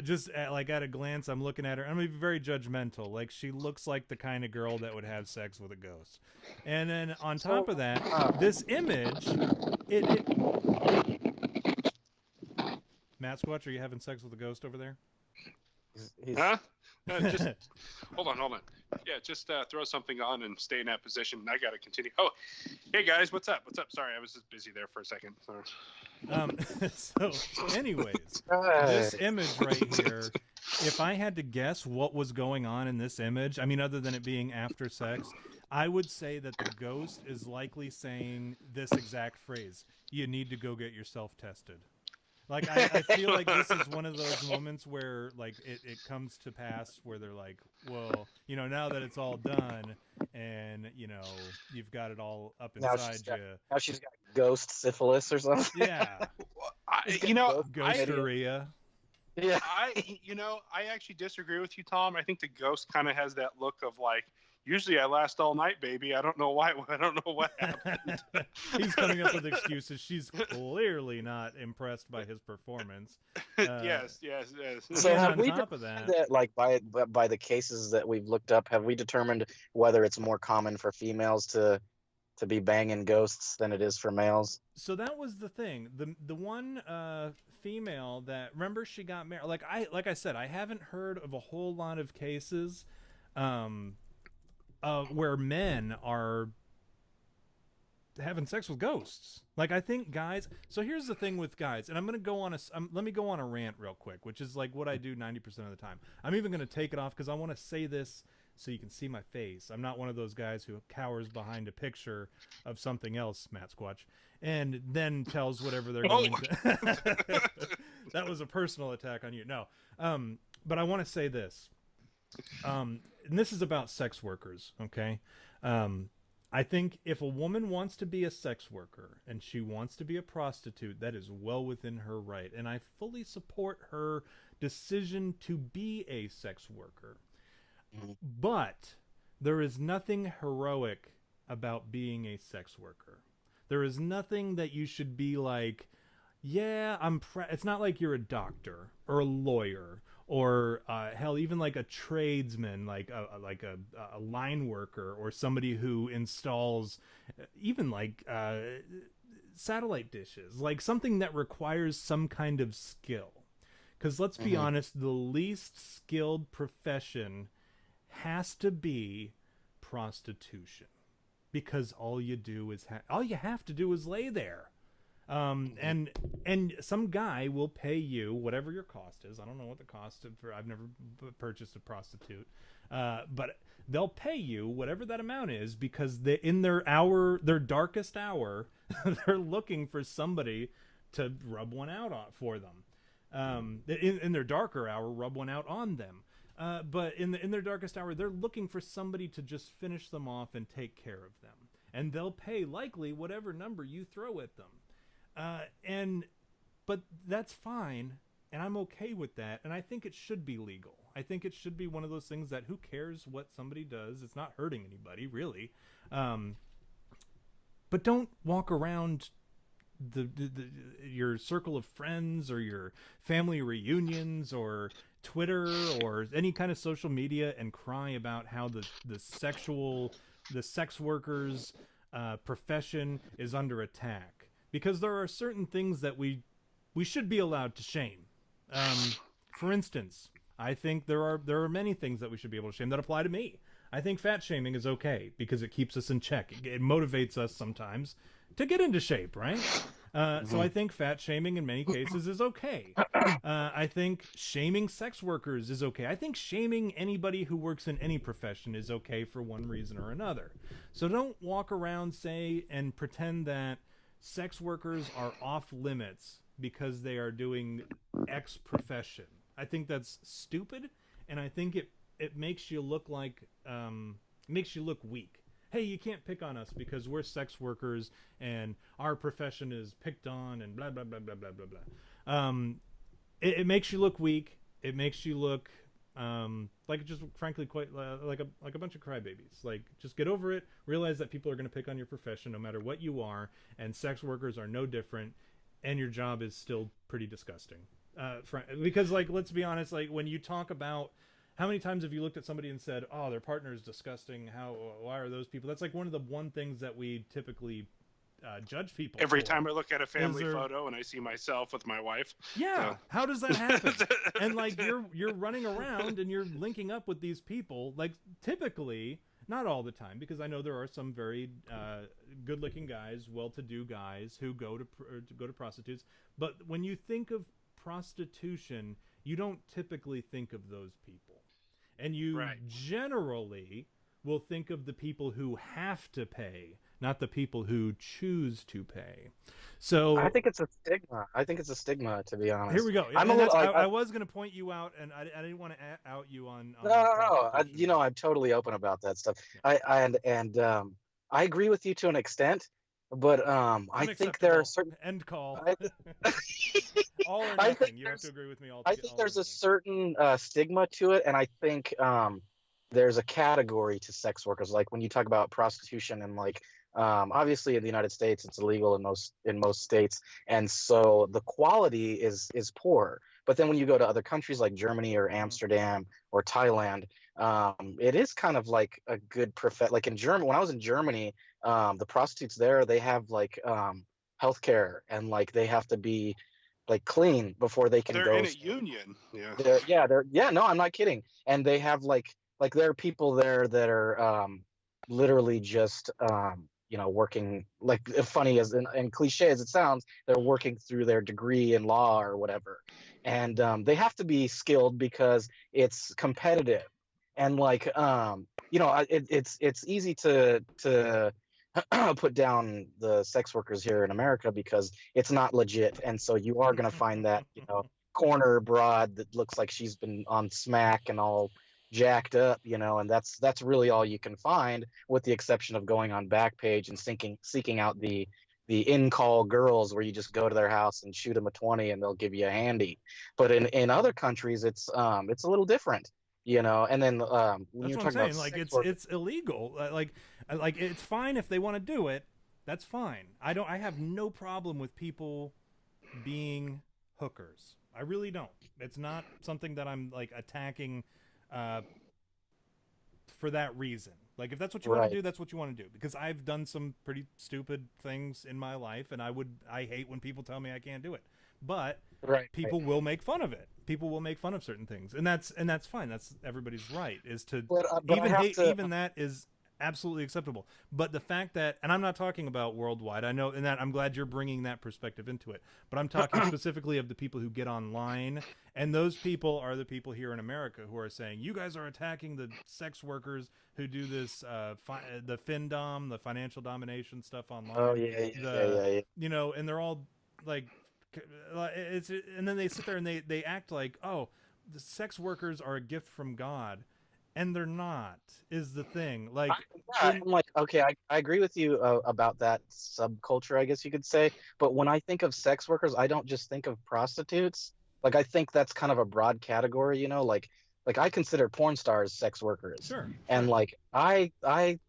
Just like at a glance, I'm looking at her. I'm gonna be very judgmental. Like, she looks like the kind of girl that would have sex with a ghost. And then on top of that, this image, Mattsquatch, are you having sex with a ghost over there? Huh? Just hold on. Yeah, just throw something on and stay in that position. I gotta continue. Oh, hey guys, what's up? Sorry, I was just busy there for a second. Sorry. So, anyways, this image right here, if I had to guess what was going on in this image, I mean, other than it being after sex, I would say that the ghost is likely saying this exact phrase: "You need to go get yourself tested." Like, I feel like this is one of those moments where, like, it comes to pass where they're like, well, you know, now that it's all done and, you know, you've got it all up inside you. Now she's got ghost syphilis or something. Yeah. Ghosteria. Yeah. I actually disagree with you, Tom. I think the ghost kind of has that look of like, usually I last all night, baby. I don't know why. I don't know what happened. He's coming up with excuses. She's clearly not impressed by his performance. Yes. So have we top of that, like by the cases that we've looked up, have we determined whether it's more common for females to be banging ghosts than it is for males? So that was the thing. The one female that, remember, she got married. Like I said, I haven't heard of a whole lot of cases where men are having sex with ghosts. Like, I think guys. So here's the thing with guys, and I'm gonna go on let me go on a rant real quick, which is like what I do 90% of the time. I'm even gonna take it off because I want to say this so you can see my face. I'm not one of those guys who cowers behind a picture of something else, Mattsquatch, and then tells whatever they're going to. That was a personal attack on you. No, but I want to say this. And this is about sex workers, okay? I think if a woman wants to be a sex worker and she wants to be a prostitute, that is well within her right. And I fully support her decision to be a sex worker. But there is nothing heroic about being a sex worker. There is nothing that you should be like, yeah, it's not like you're a doctor or a lawyer or hell, even like a tradesman, like a line worker or somebody who installs even like satellite dishes, like something that requires some kind of skill. Because let's be honest, the least skilled profession has to be prostitution, because all you have to do is lay there. And some guy will pay you whatever your cost is. I don't know what the cost of, I've never purchased a prostitute, but they'll pay you whatever that amount is, because in their darkest hour, they're looking for somebody to rub one out for them. In their darker hour, rub one out on them. But in their darkest hour, they're looking for somebody to just finish them off and take care of them. And they'll pay likely whatever number you throw at them. But that's fine, and I'm okay with that, and I think it should be legal. I think it should be one of those things that who cares what somebody does? It's not hurting anybody, really. but don't walk around your circle of friends or your family reunions or Twitter or any kind of social media and cry about how the sex workers profession is under attack, because there are certain things that we should be allowed to shame. For instance, I think there are many things that we should be able to shame that apply to me. I think fat shaming is okay because it keeps us in check. It motivates us sometimes to get into shape, right? So I think fat shaming in many cases is okay. I think shaming sex workers is okay. I think shaming anybody who works in any profession is okay for one reason or another. So don't walk around and pretend that sex workers are off limits because they are doing X profession. I think that's stupid, and I think it makes you look like makes you look weak. Hey, you can't pick on us because we're sex workers and our profession is picked on and blah blah blah blah blah blah blah. It makes you look weak. It makes you look like, just frankly quite like a bunch of crybabies. Like, just get over it. Realize that people are going to pick on your profession no matter what you are, and sex workers are no different. And your job is still pretty disgusting. Because, like, let's be honest. Like, when you talk about how many times have you looked at somebody and said, "Oh, their partner is disgusting. Why are those people?" That's like one of the things that we typically judge people every for. time I look at a family photo and I see myself with my wife. Yeah, so. How does that happen? And like you're running around and you're linking up with these people. Like, typically, not all the time, because I know there are some very good-looking guys, well-to-do guys who go to prostitutes. But when you think of prostitution, you don't typically think of those people. And you generally will think of the people who have to pay, not the people who choose to pay. So I think it's a stigma. To be honest. Here we go. I was going to point you out, and I didn't want to out you on No. I'm totally open about that stuff. Yeah. I agree with you to an extent, but I think there are certain end call. All or I nothing. You have to agree with me all. I think there's a certain stigma to it, and I think there's a category to sex workers. Like, when you talk about prostitution, and like obviously in the United States it's illegal in most states, and so the quality is poor. But then when you go to other countries like Germany or Amsterdam or Thailand, it is kind of like a good Like in Germany, when I was in Germany, the prostitutes there, they have like healthcare, and like they have to be like clean before they can go. They're in a union. Yeah. No, I'm not kidding. And they have like there are people there that are literally just working, like, funny as and cliche as it sounds, they're working through their degree in law or whatever, and they have to be skilled because it's competitive, and like it's easy to put down the sex workers here in America because it's not legit, and so you are going to find that corner broad that looks like she's been on smack and all jacked up, and that's really all you can find, with the exception of going on Backpage and seeking out the in-call girls, where you just go to their house and shoot them a 20 and they'll give you a handy. But in other countries it's a little different, and then when that's you're what talking I'm saying. about it's illegal. Like it's fine if they want to do it. That's fine. I have no problem with people being hookers. I really don't. It's not something that I'm like attacking for that reason. Like, if that's what you want to do, that's what you want to do. Because I've done some pretty stupid things in my life, and I hate when people tell me I can't do it. But people will make fun of it. People will make fun of certain things, and that's fine. That's everybody's right. Is to even that is absolutely acceptable. But the fact that, and I'm not talking about worldwide, I know, and that I'm glad you're bringing that perspective into it, but I'm talking specifically of the people who get online, and those people are the people here in America who are saying, you guys are attacking the sex workers who do this, the FinDom, the financial domination stuff online. Oh yeah. And they're all like, and then they sit there and they act like, oh, the sex workers are a gift from God. And they're not, is the thing. Like, I'm like, okay, I agree with you about that subculture, I guess you could say. But when I think of sex workers, I don't just think of prostitutes. Like, I think that's kind of a broad category, like like I consider porn stars sex workers. Sure. And like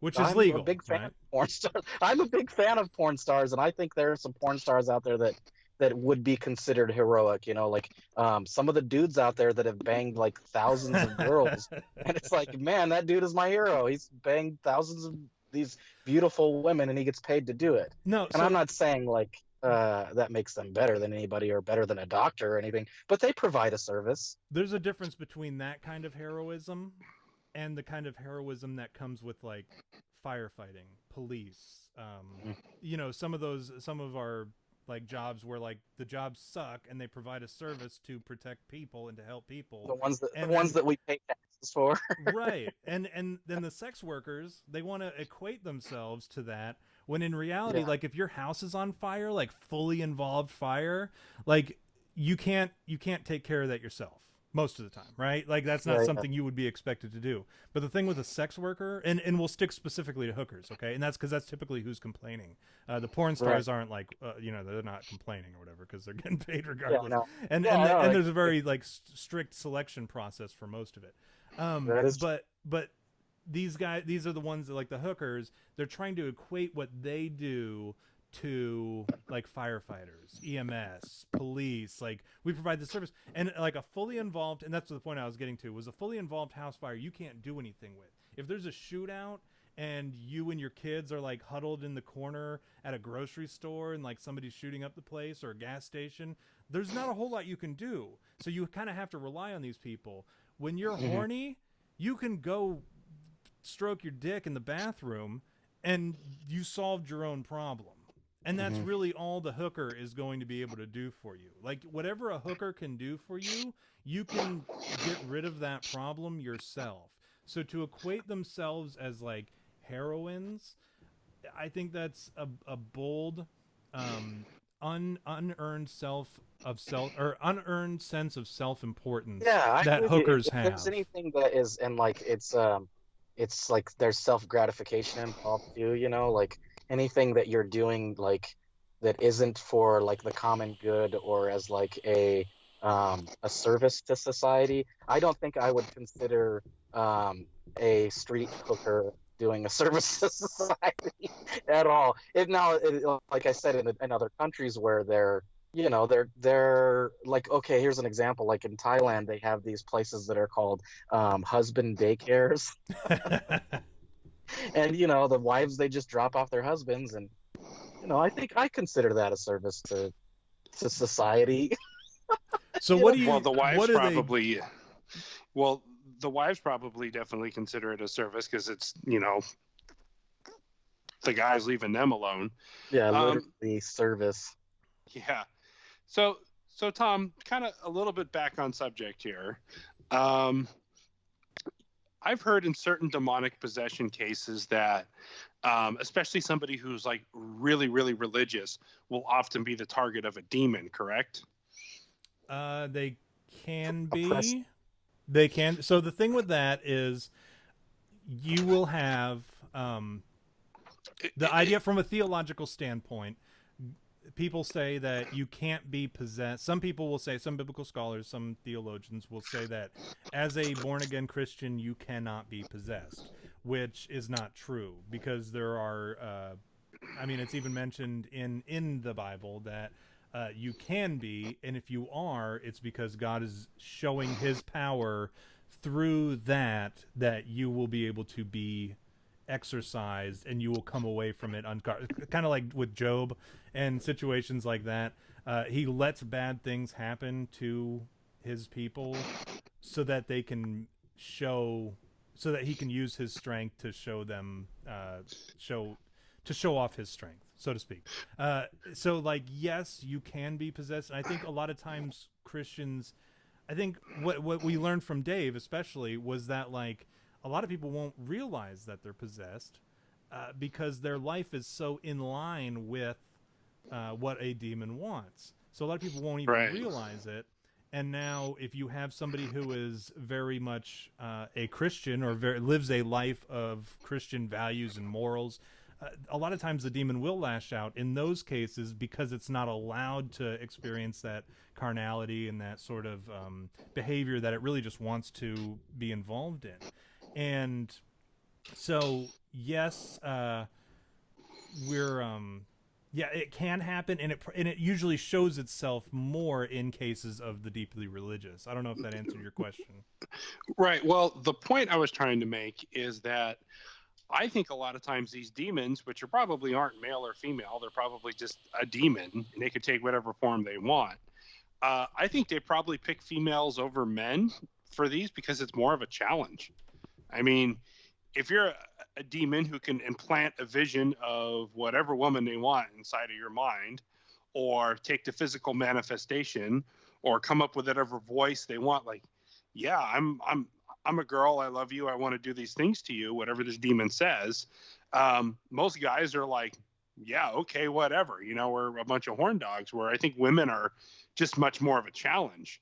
Which is I'm legal, a big fan right? of porn stars. I'm a big fan of porn stars, and I think there are some porn stars out there that would be considered heroic, like some of the dudes out there that have banged like thousands of girls, and it's like, man, that dude is my hero. He's banged thousands of these beautiful women, and he gets paid to do it. No, And I'm not saying like that makes them better than anybody or better than a doctor or anything, but they provide a service. there's a difference between that kind of heroism and the kind of heroism that comes with like firefighting, police. Some of our like jobs where like the jobs suck and they provide a service to protect people and to help people. The ones that we pay taxes for. Right. And then the sex workers, they want to equate themselves to that when in reality, like if your house is on fire, like fully involved fire, like you can't take care of that yourself most of the time, right? Like that's not something you would be expected to do. But the thing with a sex worker, and we'll stick specifically to hookers, okay? And that's because that's typically who's complaining. The porn stars aren't like, they're not complaining or whatever because they're getting paid regardless. Yeah, no. And there's a very like strict selection process for most of it. But these are the ones that like the hookers, they're trying to equate what they do to like firefighters, EMS, police. Like we provide the service, and like a fully involved, and that's the point I was getting to, was a fully involved house fire you can't do anything with. If there's a shootout and you and your kids are like huddled in the corner at a grocery store and like somebody's shooting up the place or a gas station, there's not a whole lot you can do. So you kind of have to rely on these people. When you're horny, you can go stroke your dick in the bathroom and you solved your own problem. And that's really all the hooker is going to be able to do for you. Like whatever a hooker can do for you, you can get rid of that problem yourself. So to equate themselves as like heroines, I think that's a bold, unearned unearned sense of self-importance that hookers have. If there's anything that is, and like it's like there's self-gratification involved too, like anything that you're doing like that isn't for like the common good or as like a service to society. I don't think I would consider a street hooker doing a service to society at all. Like I said, in other countries where they're like, okay, here's an example. Like in Thailand, they have these places that are called husband daycares. And the wives, they just drop off their husbands, and I think I consider that a service to society. So what do you? Well, the wives probably. Well, the wives probably definitely consider it a service because it's the guys leaving them alone. Yeah, literally service. Yeah. So Tom, kind of a little bit back on subject here. I've heard in certain demonic possession cases that, especially somebody who's like really, really religious, will often be the target of a demon. Correct? They can be. They can. So the thing with that is, you will have the idea from a theological standpoint. People say that you can't be possessed. Some people will say, some biblical scholars, some theologians will say that as a born-again Christian, you cannot be possessed, which is not true because there are, it's even mentioned in the Bible that you can be, and if you are, it's because God is showing his power through that you will be able to be exercised and you will come away from it unguarded. Kind of like with Job and situations like that. He lets bad things happen to his people so that they can so that he can use his strength to show them, show off his strength, so to speak. So like, yes, you can be possessed. And I think a lot of times Christians, I think what we learned from Dave especially was that like, a lot of people won't realize that they're possessed because their life is so in line with what a demon wants. So a lot of people won't even realize it. And now if you have somebody who is very much a Christian or lives a life of Christian values and morals, a lot of times the demon will lash out in those cases because it's not allowed to experience that carnality and that sort of behavior that it really just wants to be involved in. And so, yes, we're yeah, it can happen, and it usually shows itself more in cases of the deeply religious. I don't know if that answered your question. Right. Well, the point I was trying to make is that I think a lot of times these demons, which probably aren't male or female, they're probably just a demon, and they could take whatever form they want. I think they probably pick females over men for these because it's more of a challenge. I mean, if you're a demon who can implant a vision of whatever woman they want inside of your mind, or take the physical manifestation, or come up with whatever voice they want, like, yeah, I'm a girl, I love you, I want to do these things to you, whatever this demon says. Most guys are like, yeah, okay, whatever. You know, we're a bunch of horn dogs, where I think women are just much more of a challenge.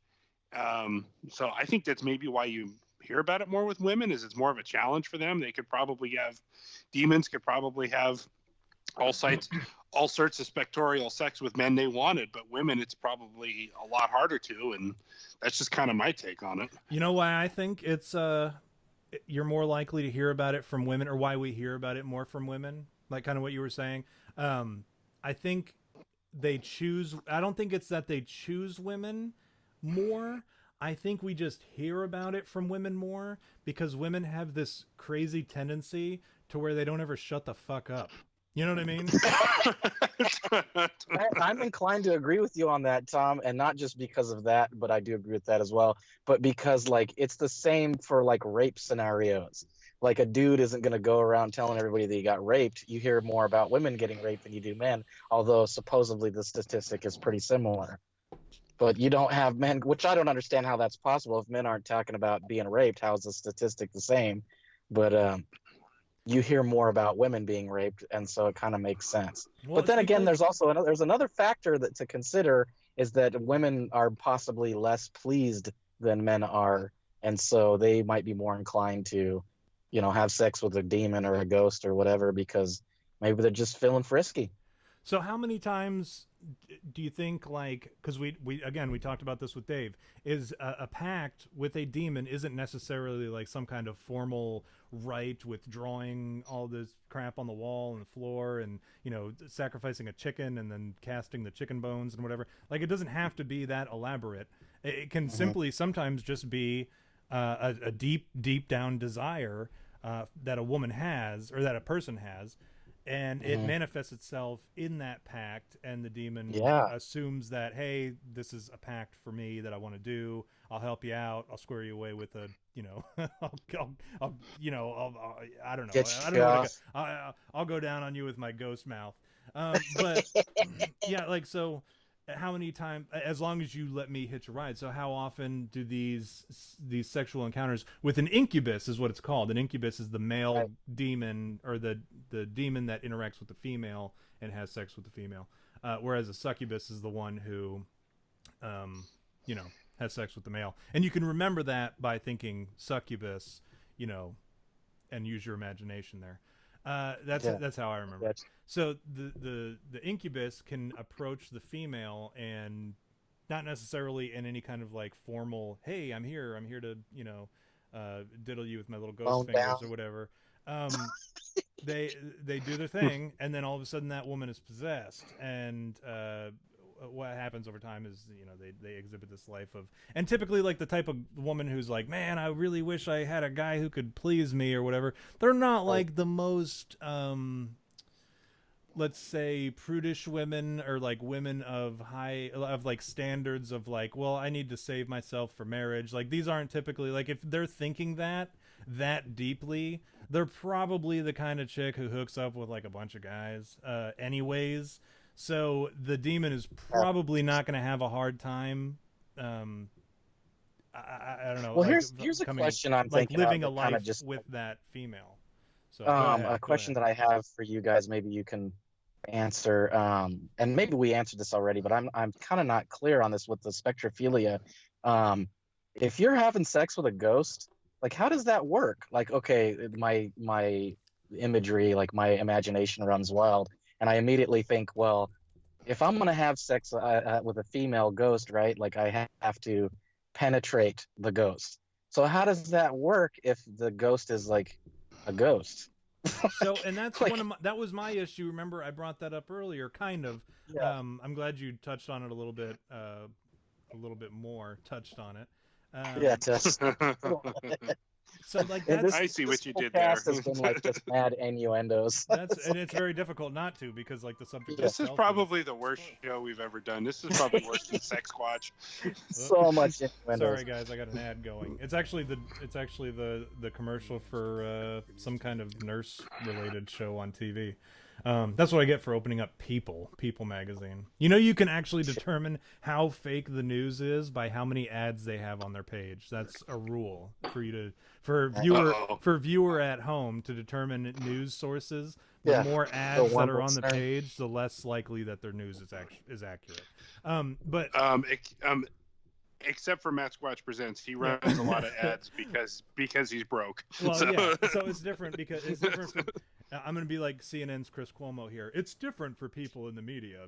So I think that's maybe why you hear about it more with women, is it's more of a challenge for them. They could probably have, demons could probably have all sorts of spectral sex with men they wanted, but women, it's probably a lot harder to, and that's just kind of my take on it. You know why I think it's you're more likely to hear about it from women, or why we hear about it more from women, like kind of what you were saying. I think they choose, I don't think it's that they choose women more. I think we just hear about it from women more because women have this crazy tendency to where they don't ever shut the fuck up. You know what I mean? I'm inclined to agree with you on that, Tom, and not just because of that, but I do agree with that as well. But because, like, it's the same for, like, rape scenarios. Like, a dude isn't going to go around telling everybody that he got raped. You hear more about women getting raped than you do men, although supposedly the statistic is pretty similar. But you don't have men, which I don't understand how that's possible. If men aren't talking about being raped, how is the statistic the same? But you hear more about women being raped, and so it kind of makes sense. Well, but then again, because... there's another factor that to consider, is that women are possibly less pleased than men are, and so they might be more inclined to, you know, have sex with a demon or a ghost or whatever, because maybe they're just feeling frisky. So how many times do you think, like, because we talked about this with Dave, is a pact with a demon isn't necessarily like some kind of formal rite with drawing all this crap on the wall and the floor and, you know, sacrificing a chicken and then casting the chicken bones and whatever. Like, it doesn't have to be that elaborate. It can simply sometimes just be a deep down desire that a woman has, or that a person has, and it manifests itself in that pact, and the demon assumes that, hey, this is a pact for me that I want to do. I'll help you out. I'll square you away with a, you know, I don't know. I'll go down on you with my ghost mouth. But yeah, like, so how many times, as long as you let me hitch a ride, so how often do these sexual encounters with an incubus, is what it's called. An incubus is the male demon, or the demon that interacts with the female and has sex with the female, whereas a succubus is the one who you know, has sex with the male. And you can remember that by thinking succubus, you know, and use your imagination there. That's how I remember it. So the incubus can approach the female, and not necessarily in any kind of like formal, hey, I'm here to, you know, diddle you with my little ghost fingers or whatever. They do their thing, and then all of a sudden that woman is possessed, and what happens over time is, you know, they exhibit this life of, and typically like the type of woman who's like, man, I really wish I had a guy who could please me or whatever. They're not like the most let's say prudish women, or like women of like standards of like, well, I need to save myself for marriage. Like, these aren't typically, like, if they're thinking that deeply, they're probably the kind of chick who hooks up with like a bunch of guys anyways. So the demon is probably not going to have a hard time. I don't know. Well, like, here's a question I'm like thinking living of, a life just with that female. So a question that I have for you guys, maybe you can answer, and maybe we answered this already, but I'm kind of not clear on this with the spectrophilia. If you're having sex with a ghost, like, how does that work? Like, okay, my imagery, like my imagination runs wild, and I immediately think, well, if I'm gonna have sex with a female ghost, right? Like I have to penetrate the ghost. So how does that work if the ghost is like a ghost? So, and that's Like, one of that was my issue. Remember, I brought that up earlier, kind of. yeah, I'm glad you touched on it a little bit more. Touched on it. yeah, just So, like and that's I see this what you whole did there. cast has been like just mad innuendos. that's and it's very difficult not to because like the subject. Yeah. This is probably the worst show we've ever done. This is probably worse than Sexquatch. So much innuendos. Sorry guys, I got an ad going. It's actually the commercial for some kind of nurse related show on TV. That's what I get for opening up People magazine. You know, you can actually determine how fake the news is by how many ads they have on their page. That's a rule for you to for viewer at home to determine news sources. The more ads that are on the page, the less likely that their news is accurate. Except for Mattsquatch Presents, he runs a lot of ads because he's broke. Well, so. yeah. So it's different because it's different from. I'm going to be like CNN's Chris Cuomo here. It's different for people in the media.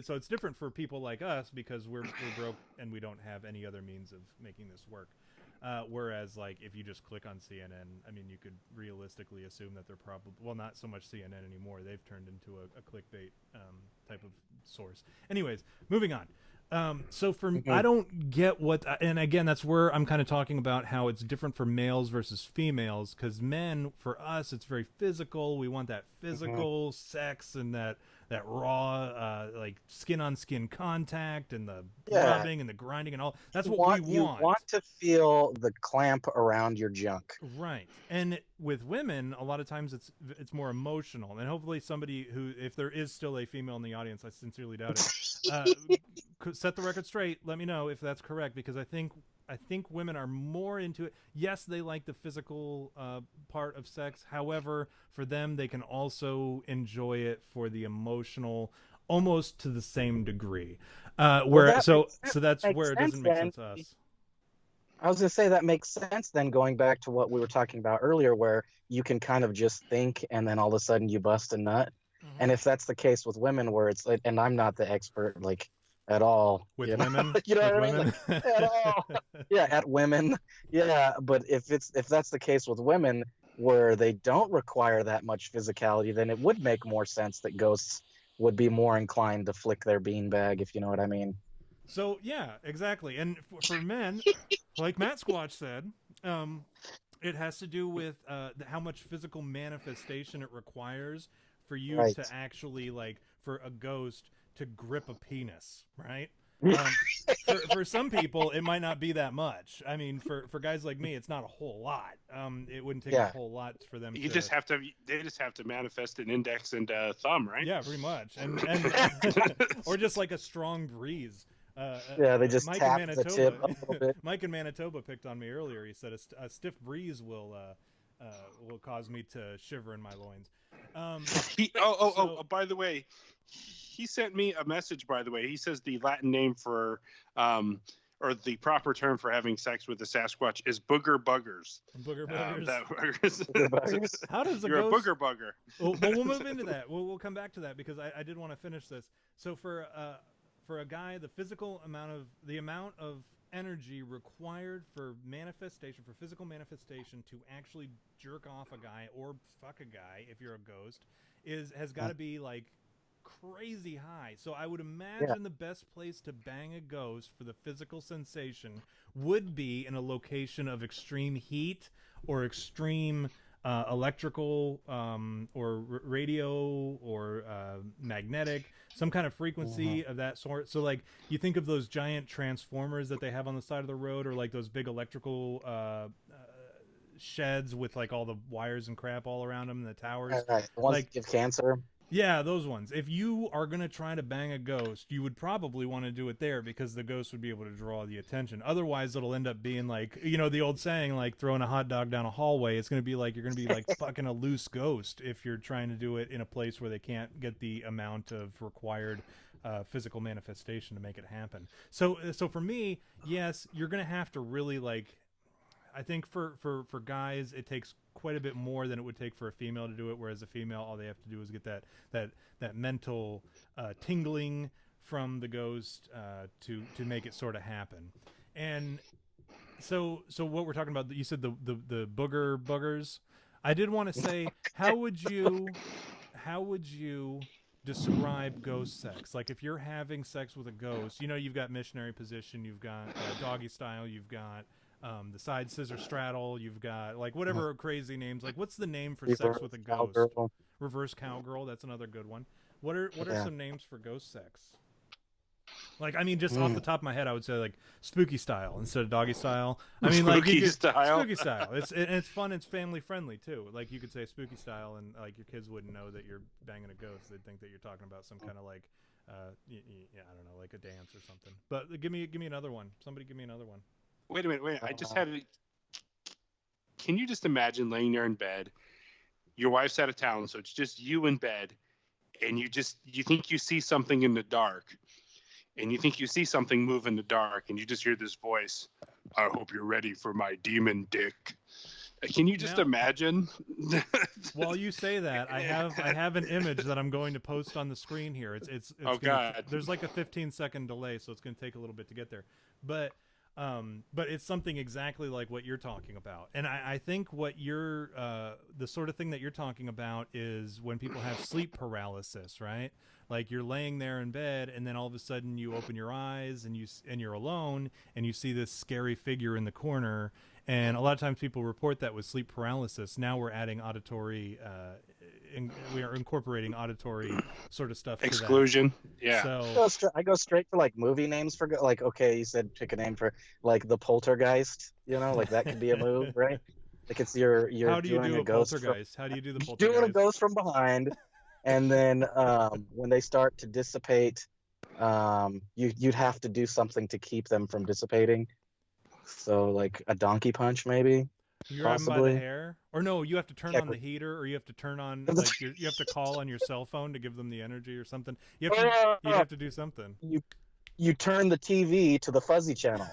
So it's different for people like us because we're broke and we don't have any other means of making this work. Whereas, like, if you just click on CNN, I mean, you could realistically assume that they're probably, well, not so much CNN anymore. They've turned into a clickbait type of source. Anyways, moving on. So I don't get what, and again, that's where I'm kind of talking about how it's different for males versus females, because men, for us, it's very physical. We want that physical sex and that raw, like skin on skin contact and the rubbing and the grinding and all. That's what we want. You want to feel the clamp around your junk. Right. And with women, a lot of times it's more emotional. And hopefully somebody who, if there is still a female in the audience, I sincerely doubt it, set the record straight. Let me know if that's correct, because I think women are more into it. Yes, they like the physical part of sex. However, for them, they can also enjoy it for the emotional, almost to the same degree. So that's where it doesn't make sense to us. I was going to say that makes sense then, going back to what we were talking about earlier, where you can kind of just think and then all of a sudden you bust a nut. Mm-hmm. And if that's the case with women, where it's like, and I'm not the expert, like, at all with women, you know what I mean? Like, at all. Yeah, at women. Yeah, but if that's the case with women where they don't require that much physicality, then it would make more sense that ghosts would be more inclined to flick their beanbag, if you know what I mean. So yeah, exactly. And for men, like Mattsquatch said, it has to do with how much physical manifestation it requires for you to actually, like, for a ghost to grip a penis, right? For some people, it might not be that much. I mean, for guys like me, it's not a whole lot. It wouldn't take a whole lot for them. They just have to manifest an index and a thumb, right? Yeah, pretty much, and or just like a strong breeze. They just tap the tip a little bit. Mike in Manitoba picked on me earlier. He said a stiff breeze will cause me to shiver in my loins. By the way, he sent me a message, by the way. He says the Latin name for, or the proper term for having sex with a Sasquatch is booger buggers. Booger buggers? Booger buggers. How does You're a booger bugger. Well, we'll move into that. We'll come back to that, because I did want to finish this. So for a guy, the amount of energy required for physical manifestation to actually jerk off a guy or fuck a guy, if you're a ghost, has got to be like crazy high. So I would imagine the best place to bang a ghost for the physical sensation would be in a location of extreme heat or extreme electrical or radio or magnetic, some kind of frequency of that sort. So like you think of those giant transformers that they have on the side of the road, or like those big electrical sheds with like all the wires and crap all around them and the towers. The ones that give cancer. Yeah, those ones. If you are going to try to bang a ghost, you would probably want to do it there, because the ghost would be able to draw the attention. Otherwise, it'll end up being like, you know, the old saying, like throwing a hot dog down a hallway. It's going to be like, you're going to be like fucking a loose ghost if you're trying to do it in a place where they can't get the amount of required physical manifestation to make it happen. So for me, yes, you're going to have to really, like, I think for guys, it takes quite a bit more than it would take for a female to do it. Whereas a female, all they have to do is get that mental tingling from the ghost to make it sort of happen. And so what we're talking about, you said the boogers. I did want to say, how would you describe ghost sex? Like if you're having sex with a ghost, you've got missionary position, you've got doggy style, you've got the side scissor straddle, you've got like whatever crazy names. Like what's the name for sex with a ghost? Cowgirl. Reverse cowgirl, that's another good one. What are some names for ghost sex? Like, I mean, just off the top of my head, I would say like spooky style instead of doggy style. I mean, like spooky style. It's fun. It's family friendly too. Like you could say spooky style, and like your kids wouldn't know that you're banging a ghost. They'd think that you're talking about some kind of like, I don't know, like a dance or something. But give me another one. Somebody give me another one. Wait a minute. I just had a. Can you just imagine laying there in bed? Your wife's out of town, so it's just you in bed, and you think you see something in the dark. And you think you see something move in the dark, and you just hear this voice, I hope you're ready for my demon dick. Can you just imagine? While you say that, I have an image that I'm going to post on the screen here. It's God. There's like a 15-second delay, so it's going to take a little bit to get there. But it's something exactly like what you're talking about. And I think what you're the sort of thing that you're talking about is when people have sleep paralysis, right? Like you're laying there in bed, and then all of a sudden you open your eyes, and you're alone, and you see this scary figure in the corner. And a lot of times people report that with sleep paralysis. Now we're adding auditory, we are incorporating auditory sort of stuff. Exclusion. Yeah. So I go straight for like movie names for like, okay, you said pick a name for like the poltergeist. Like that could be a move, right? Like it's you're how do you doing do a ghost poltergeist? How do you do the poltergeist? Doing a ghost from behind. And then when they start to dissipate, you'd have to do something to keep them from dissipating. So like a donkey punch, maybe. You grab them by the hair, or no? You have to turn on the heater, or you have to turn on like you have to call on your cell phone to give them the energy or something. You'd have to do something. You turn the TV to the fuzzy channel.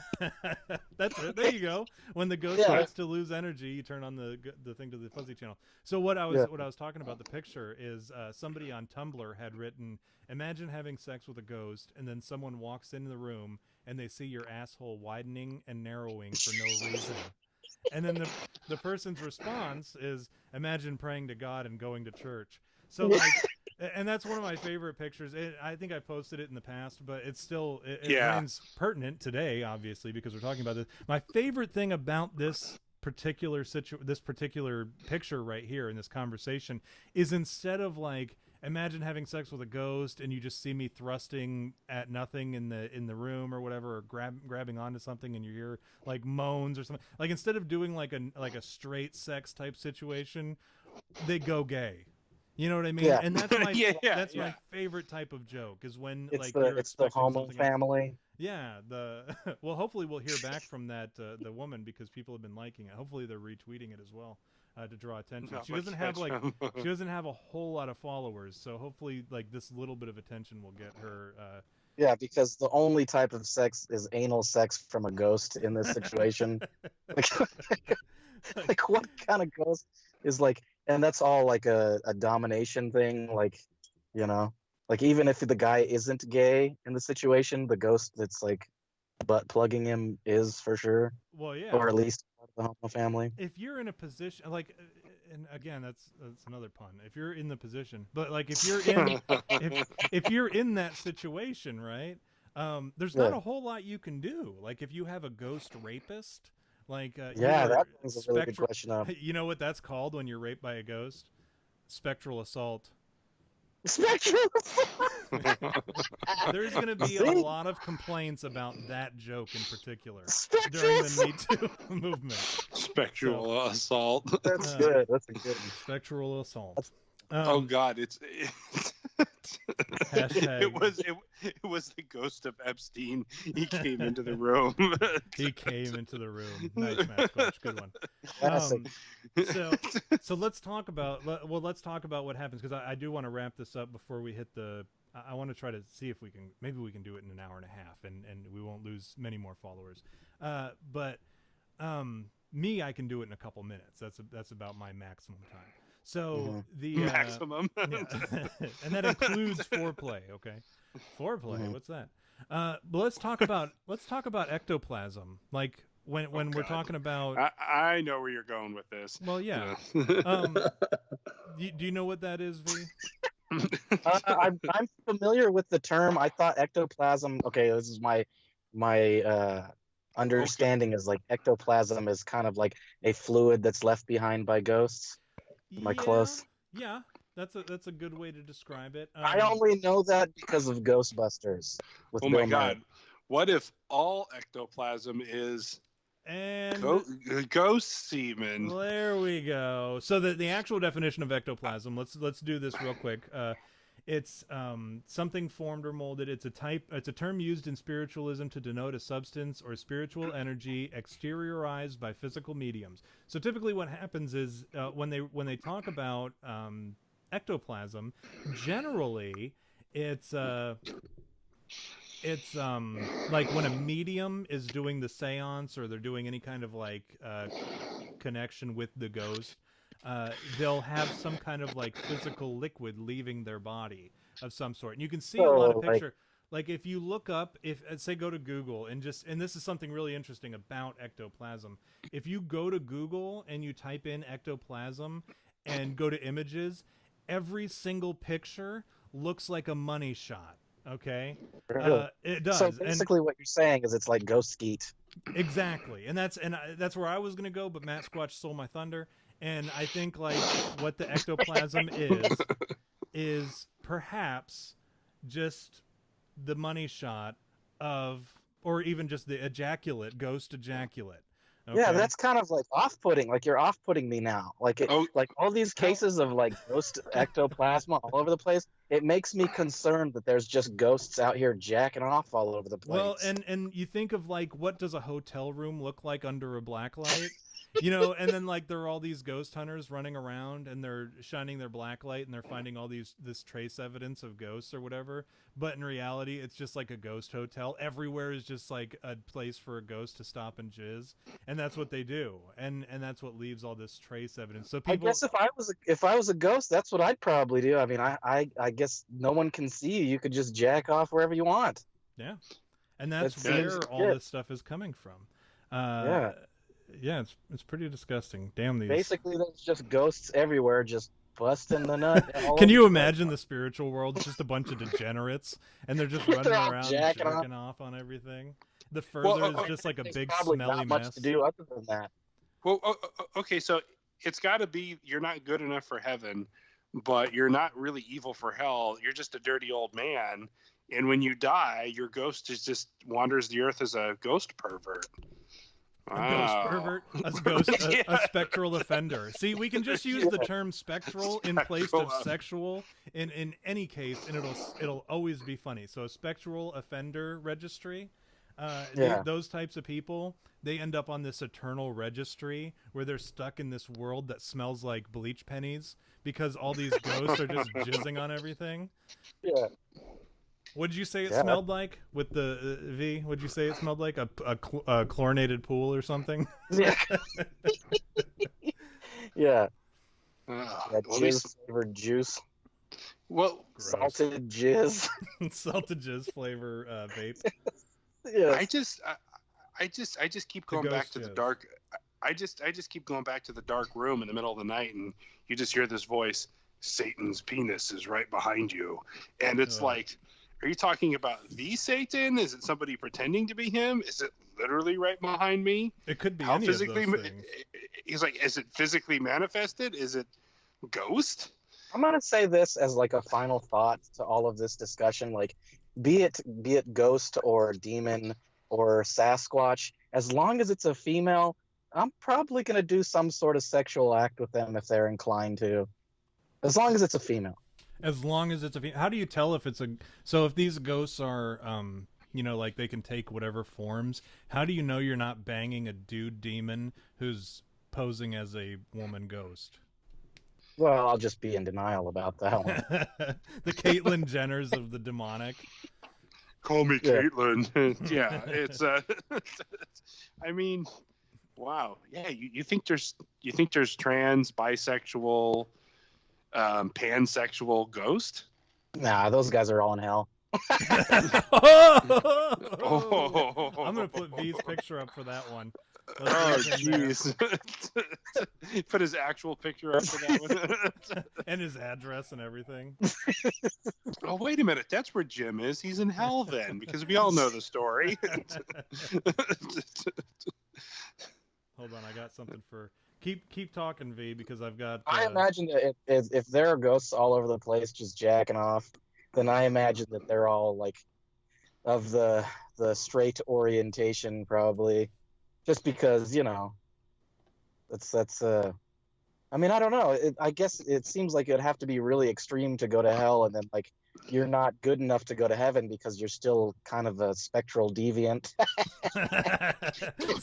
That's it. There you go. When the ghost starts to lose energy, you turn on the thing to the fuzzy channel. So what I was talking about, the picture is somebody on Tumblr had written, imagine having sex with a ghost, and then someone walks into the room and they see your asshole widening and narrowing for no reason. And then the person's response is, imagine praying to God and going to church. So like. And that's one of my favorite pictures. I think I posted it in the past, but it's still it remains pertinent today, obviously, because we're talking about this. My favorite thing about this particular picture right here in this conversation is, instead of like, imagine having sex with a ghost and you just see me thrusting at nothing in the room or whatever, or grabbing onto something and you hear like moans or something. Like instead of doing like a straight sex type situation, they go gay. You know what I mean? Yeah. And that's my my favorite type of joke, is when it's you're it's the homo something family. Else. Yeah, well, hopefully we'll hear back from that the woman, because people have been liking it. Hopefully they're retweeting it as well to draw attention. She doesn't have a whole lot of followers, so hopefully like this little bit of attention will get her. Yeah, because the only type of sex is anal sex from a ghost in this situation. like what kind of ghost is like? And that's all like a domination thing, like, like even if the guy isn't gay in the situation, the ghost that's like butt plugging him is for sure. Well, yeah. Or at least part of the homo family. If you're in a position like, and again, that's another pun. If you're in the position, but like if you're in if you're in that situation, right? There's not a whole lot you can do. Like if you have a ghost rapist. Like that was a really good question. You know what that's called when you're raped by a ghost? Spectral assault. Spectral assault. There's going to be a lot of complaints about that joke in particular during the Me Too movement. Spectral assault. That's good. That's a good one. Spectral assault. Oh God, it's hashtag. It was the ghost of Epstein. He came into the room. He came into the room. Nice, Mattsquatch. Good one. So let's talk about what happens, because I do want to wrap this up before we hit the. I want to try to see if we can do it in an hour and a half, and we won't lose many more followers. But Me, I can do it in a couple minutes. That's about my maximum time. So the maximum, yeah. And that includes foreplay. Okay, foreplay. What's that? But let's talk about ectoplasm. Like when we're talking about. I know where you're going with this. Well, yeah. Do you know what that is, V? I'm familiar with the term. I thought ectoplasm. Okay, this is my understanding is like ectoplasm is kind of like a fluid that's left behind by ghosts. Am I close? Yeah, that's a good way to describe it. I only know that because of Ghostbusters. With oh Bill my God! Murray. What if all ectoplasm is ghost semen? There we go. So the actual definition of ectoplasm. Let's do this real quick. It's something formed or molded. It's a term used in spiritualism to denote a substance or spiritual energy exteriorized by physical mediums. So typically what happens is when they talk about ectoplasm, generally it's like when a medium is doing the seance or they're doing any kind of like connection with the ghost. They'll have some kind of like physical liquid leaving their body of some sort, and you can see a lot of picture. Like if you look up, say go to Google and this is something really interesting about ectoplasm. If you go to Google and you type in ectoplasm and go to images, every single picture looks like a money shot. Okay, Really? It does. So basically, what you're saying is it's like ghost skeet. Exactly, and that's where I was gonna go, but Mattsquatch stole my thunder. And I think like what the ectoplasm is perhaps just the money shot of, or even just the ghost ejaculate. Okay? Yeah, that's kind of like off-putting. Like you're off-putting me now. Like like all these cases of like ghost ectoplasm all over the place. It makes me concerned that there's just ghosts out here jacking off all over the place. Well, and you think of like what does a hotel room look like under a black light? You know, and then like there are all these ghost hunters running around and they're shining their black light and they're finding all this trace evidence of ghosts or whatever. But in reality, it's just like a ghost hotel. Everywhere is just like a place for a ghost to stop and jizz, and that's what they do. And that's what leaves all this trace evidence. So people, I guess if I was a ghost, that's what I'd probably do. I mean, I guess no one can see you. You could just jack off wherever you want. Yeah, and that's where all this stuff is coming from. Yeah, it's pretty disgusting. Damn these. Basically, there's just ghosts everywhere, just busting the nut. Can you imagine the spiritual world? It's just a bunch of degenerates, and they're just running around jacking off on everything. The further is just like a big smelly not much mess. To do other than that. Well, okay, so it's got to be you're not good enough for heaven, but you're not really evil for hell. You're just a dirty old man, and when you die, your ghost just wanders the earth as a ghost pervert. A ghost pervert, a spectral offender. See, we can just use the term spectral in place of sexual in any case, and it'll always be funny. So a spectral offender registry, those types of people, they end up on this eternal registry where they're stuck in this world that smells like bleach pennies because all these ghosts are just jizzing on everything. Yeah. What did you say it smelled like with the V? What did you say it smelled like? A chlorinated pool or something? Yeah. Yeah. Well, Jizz-flavored juice. Well, salted jizz. Salted jizz flavor vape. Yeah. I just keep going back to the dark. I just keep going back to the dark room in the middle of the night, and you just hear this voice: "Satan's penis is right behind you," and it's like. Are you talking about the Satan? Is it somebody pretending to be him? Is it literally right behind me? It could be any of those things. He's like, is it physically manifested? Is it ghost? I'm gonna say this as like a final thought to all of this discussion. Like, be it ghost or demon or Sasquatch, as long as it's a female, I'm probably gonna do some sort of sexual act with them if they're inclined to. As long as it's a female. As long as it's how do you tell if it's if these ghosts are like they can take whatever forms, how do you know you're not banging a dude demon who's posing as a woman ghost? Well, I'll just be in denial about that one. The Caitlyn Jenners of the demonic. Call me Caitlyn. Yeah, it's I mean Wow. Yeah. You think there's trans, bisexual, pansexual ghost? Nah, those guys are all in hell. Oh, I'm gonna put V's picture up for that one. Oh, jeez. Put his actual picture up for that one. And his address and everything. Oh, wait a minute. That's where Jim is. He's in hell then, because we all know the story. Hold on, I got something for... Keep talking, V, because I've got... I imagine that if there are ghosts all over the place just jacking off, then I imagine that they're all, like, of the straight orientation, probably. Just because, you know, that's I mean, I don't know. I guess it seems like it'd have to be really extreme to go to hell, and then, like, you're not good enough to go to heaven because you're still kind of a spectral deviant.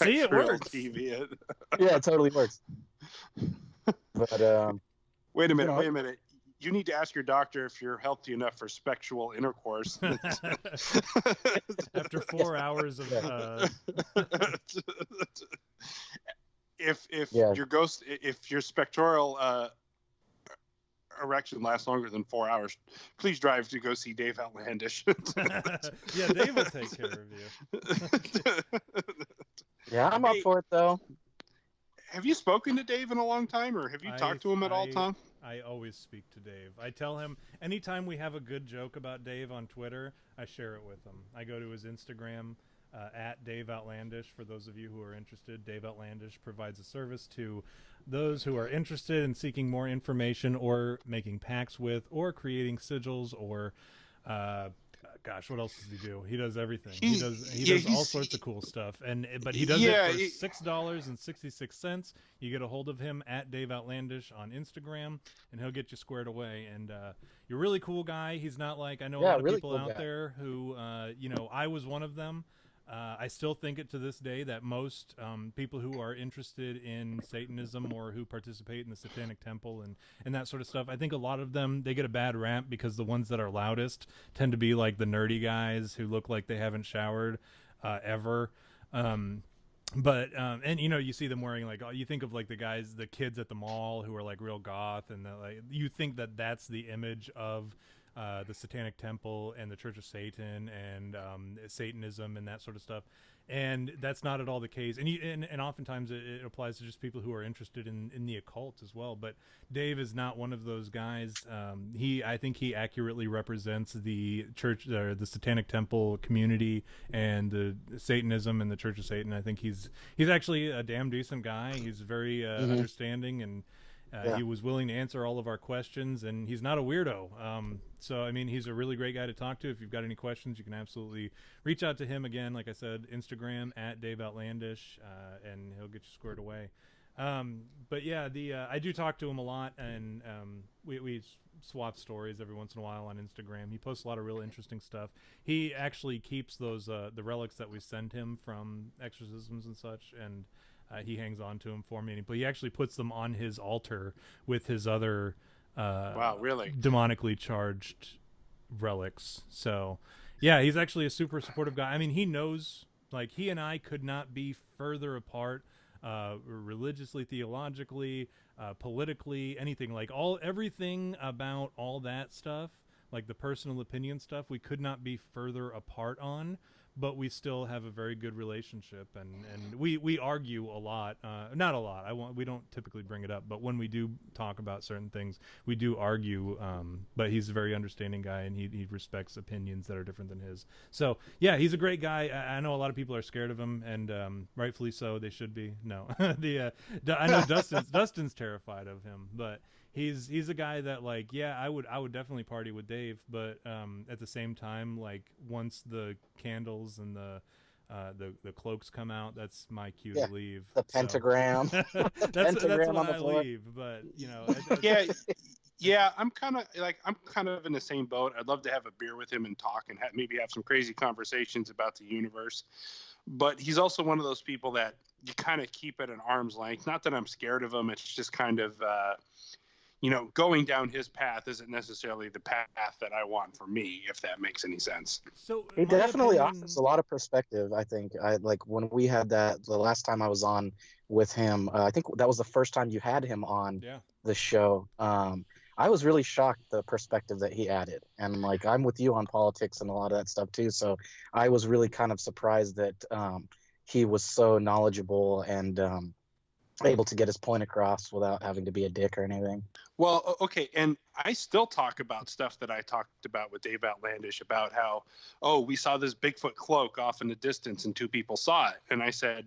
See, it works. Deviant. Yeah, it totally works. But wait a minute. You need to ask your doctor if you're healthy enough for sexual intercourse. After 4 hours of if your spectral erection lasts longer than 4 hours, please drive to go see Dave Outlandish. Yeah, Dave will take care of you. Yeah, I'm up for it though. Have you spoken to Dave in a long time, or have you talked to him at all, Tom? I always speak to Dave. I tell him anytime we have a good joke about Dave on Twitter, I share it with him. I go to his Instagram at Dave Outlandish. For those of you who are interested, Dave Outlandish provides a service to those who are interested in seeking more information or making pacts with or creating sigils or gosh, what else does he do? He does everything. He does all sorts of cool stuff. But he does it for $6.66. You get a hold of him at Dave Outlandish on Instagram, and he'll get you squared away. And you're a really cool guy. He's not like, I know a lot of people out there who, I was one of them. I still think it to this day that most people who are interested in Satanism or who participate in the Satanic Temple and that sort of stuff, I think a lot of them, they get a bad rap because the ones that are loudest tend to be like the nerdy guys who look like they haven't showered ever. And you see them wearing like, you think of like the kids at the mall who are like real goth, and you think that that's the image of the Satanic Temple and the Church of Satan and Satanism and that sort of stuff, and that's not at all the case. And oftentimes it applies to just people who are interested in the occult as well. But Dave is not one of those guys. I think he accurately represents the church, the Satanic Temple community, and the Satanism and the Church of Satan. I think he's actually a damn decent guy. He's very understanding, and he was willing to answer all of our questions, and he's not a weirdo. So, I mean, he's a really great guy to talk to. If you've got any questions, you can absolutely reach out to him. Again, like I said, Instagram at Dave Outlandish, and he'll get you squared away. But yeah, I do talk to him a lot, and we swap stories every once in a while on Instagram. He posts a lot of real interesting stuff. He actually keeps those the relics that we send him from exorcisms and such, and he hangs on to them for me. But he actually puts them on his altar with his other wow, really demonically charged relics. So yeah, he's actually a super supportive guy. I mean, he knows, like, he and I could not be further apart religiously, theologically, politically, anything. Like everything about all that stuff, like the personal opinion stuff, we could not be further apart on. But we still have a very good relationship, and we argue a lot. Not a lot. We don't typically bring it up, but when we do talk about certain things, we do argue. But he's a very understanding guy, and he respects opinions that are different than his. So yeah, he's a great guy. I know a lot of people are scared of him, and rightfully so. They should be. No, I know Dustin's terrified of him, but he's a guy that, like, yeah, I would definitely party with Dave, but at the same time, like, once the candles and the cloaks come out, that's my cue to leave. The pentagram. That's when I leave. But yeah, I'm kind of in the same boat. I'd love to have a beer with him and talk and maybe have some crazy conversations about the universe. But he's also one of those people that you kind of keep at an arm's length. Not that I'm scared of him. It's just kind of going down his path isn't necessarily the path that I want for me, if that makes any sense. So it definitely offers a lot of perspective. I think like when we had that the last time I was on with him, I think that was the first time you had him on the show. I was really shocked the perspective that he added, and like I'm with you on politics and a lot of that stuff too. So I was really kind of surprised that he was so knowledgeable and able to get his point across without having to be a dick or anything. Well, okay, and I still talk about stuff that I talked about with Dave Outlandish about how, we saw this Bigfoot cloak off in the distance and 2 people saw it. And I said,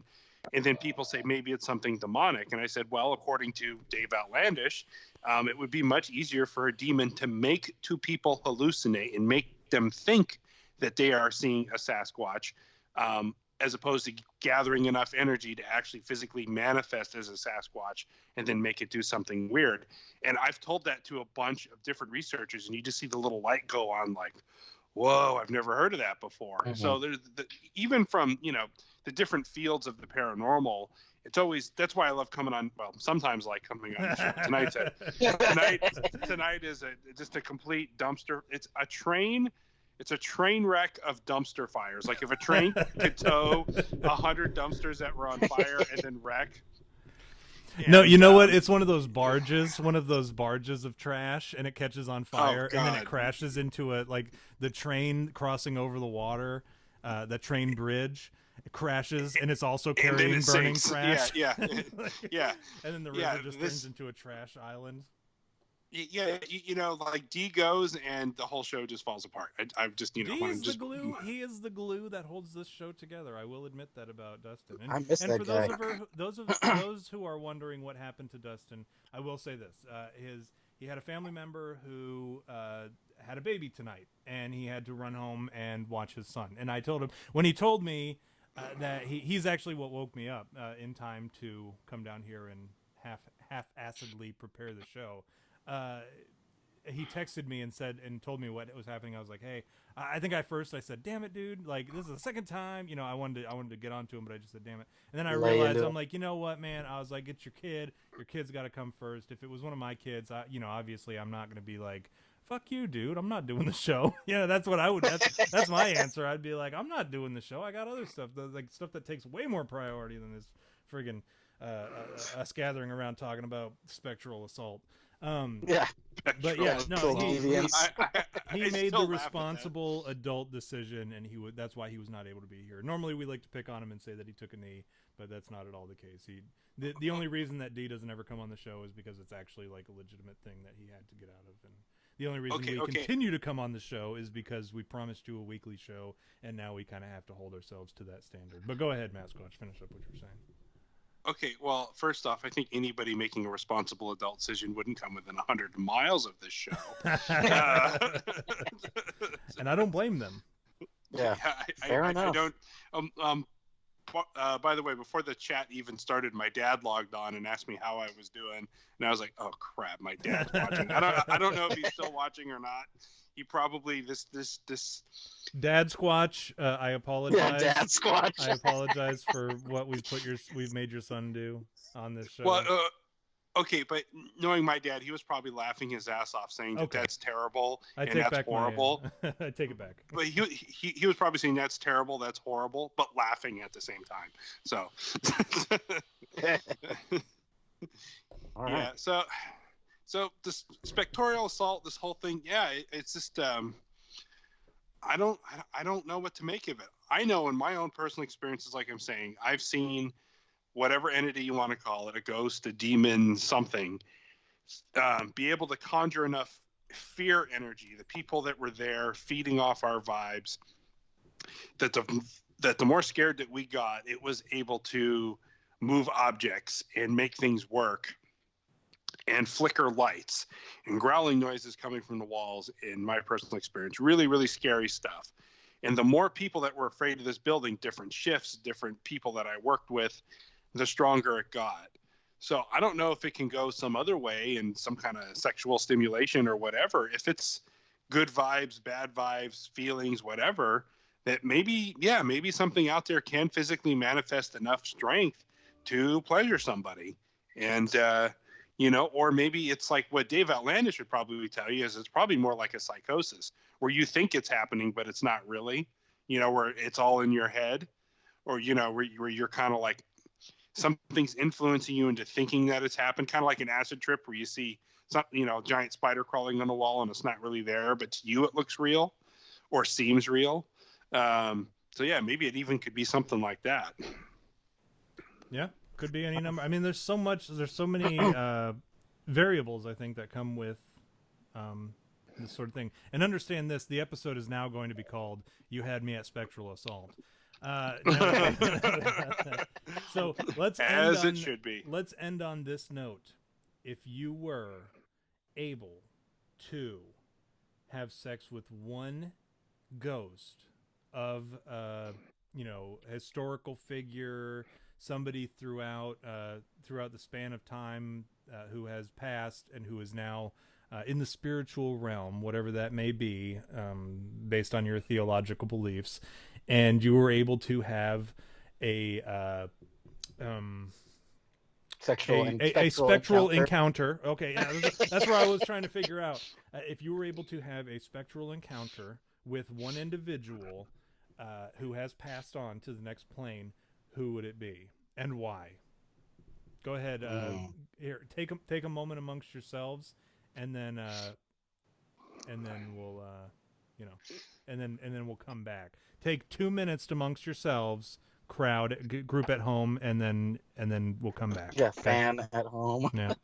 and then people say maybe it's something demonic. And I said, well, according to Dave Outlandish, it would be much easier for a demon to make 2 people hallucinate and make them think that they are seeing a Sasquatch, as opposed to gathering enough energy to actually physically manifest as a Sasquatch and then make it do something weird. And I've told that to a bunch of different researchers, and you just see the little light go on like, whoa, I've never heard of that before. Mm-hmm. So there's even from, the different fields of the paranormal, it's always, that's why I love coming on, sometimes like coming on the show. Tonight is just a complete dumpster. It's a train wreck of dumpster fires. Like if a train could tow 100 dumpsters that were on fire and then wreck. And, no, you know what? It's one of those barges of trash, and it catches on fire, and then it crashes into the train crossing over the water, the train bridge. It crashes, and it's also carrying burning trash. Yeah. And then the river just turns into a trash island. Yeah, like D goes and the whole show just falls apart. I just, D is the glue. He is the glue that holds this show together. I will admit that about Dustin. And, I miss that guy. Those who are wondering what happened to Dustin, I will say this: he had a family member who had a baby tonight, and he had to run home and watch his son. And I told him when he told me that he's actually what woke me up in time to come down here and half-assedly prepare the show. He texted me and told me what was happening. I was like, hey, I think I said, damn it, dude, like this is the second time, I wanted to get onto him, but I just said, damn it. And then I realized, I'm like, you know what, man, I was like, it's your kid's got to come first. If it was one of my kids, obviously I'm not going to be like, fuck you, dude, I'm not doing the show. That's what I would, that's my answer. I'd be like, I'm not doing the show. I got other stuff, like stuff that takes way more priority than this friggin' us gathering around talking about spectral assault. But yeah, no, he made the responsible adult decision, and that's why he was not able to be here. Normally we like to pick on him and say that he took a knee, but that's not at all the case. The only reason that D doesn't ever come on the show is because it's actually like a legitimate thing that he had to get out of, and the only reason we continue to come on the show is because we promised you a weekly show, and now we kind of have to hold ourselves to that standard. But go ahead, Mattsquatch, finish up what you're saying. Okay, well, first off, I think anybody making a responsible adult decision wouldn't come within 100 miles of this show. And I don't blame them. Yeah, fair enough. I don't. By the way, before the chat even started, my dad logged on and asked me how I was doing, and I was like, "Oh crap, my dad's watching." I don't know if he's still watching or not. He probably this. Dad Squatch, I apologize. Yeah, Dad Squatch. I apologize for what we've made your son do on this show. Well, okay, but knowing my dad, he was probably laughing his ass off, saying that that's terrible and that's horrible. I take it back. But he was probably saying that's terrible, that's horrible, but laughing at the same time. So. All right. Yeah. So this spectral assault, this whole thing, it's just I don't know what to make of it. I know in my own personal experiences, like I'm saying, I've seen whatever entity you want to call it, a ghost, a demon, something, be able to conjure enough fear energy, the people that were there feeding off our vibes, that the more scared that we got, it was able to move objects and make things work and flicker lights and growling noises coming from the walls. In my personal experience, really, really scary stuff. And the more people that were afraid of this building, different shifts, different people that I worked with, the stronger it got. So I don't know if it can go some other way in some kind of sexual stimulation or whatever. If it's good vibes, bad vibes, feelings, whatever, that maybe something out there can physically manifest enough strength to pleasure somebody. And, or maybe it's like what Dave Outlandish would probably tell you is it's probably more like a psychosis where you think it's happening, but it's not really, where it's all in your head, or, where you're kind of like something's influencing you into thinking that it's happened, kind of like an acid trip where you see some, giant spider crawling on the wall and it's not really there, but to you it looks real or seems real. So yeah, maybe it even could be something like that. Yeah, could be any number. I mean, there's so many variables I think that come with this sort of thing. And understand this: the episode is now going to be called "You Had Me at Spectral Assault." So let's as it should be. Let's end on this note. If you were able to have sex with one ghost of historical figure, somebody throughout the span of time who has passed and who is now in the spiritual realm, whatever that may be, based on your theological beliefs, and you were able to have a spectral encounter. Okay, yeah, that's where I was trying to figure out. If you were able to have a spectral encounter with one individual who has passed on to the next plane, who would it be and why? Go ahead. Here, take a moment amongst yourselves, and then we'll and then we'll come back. Take 2 minutes amongst yourselves, group at home, and then we'll come back. Yeah, fan at home. Yeah.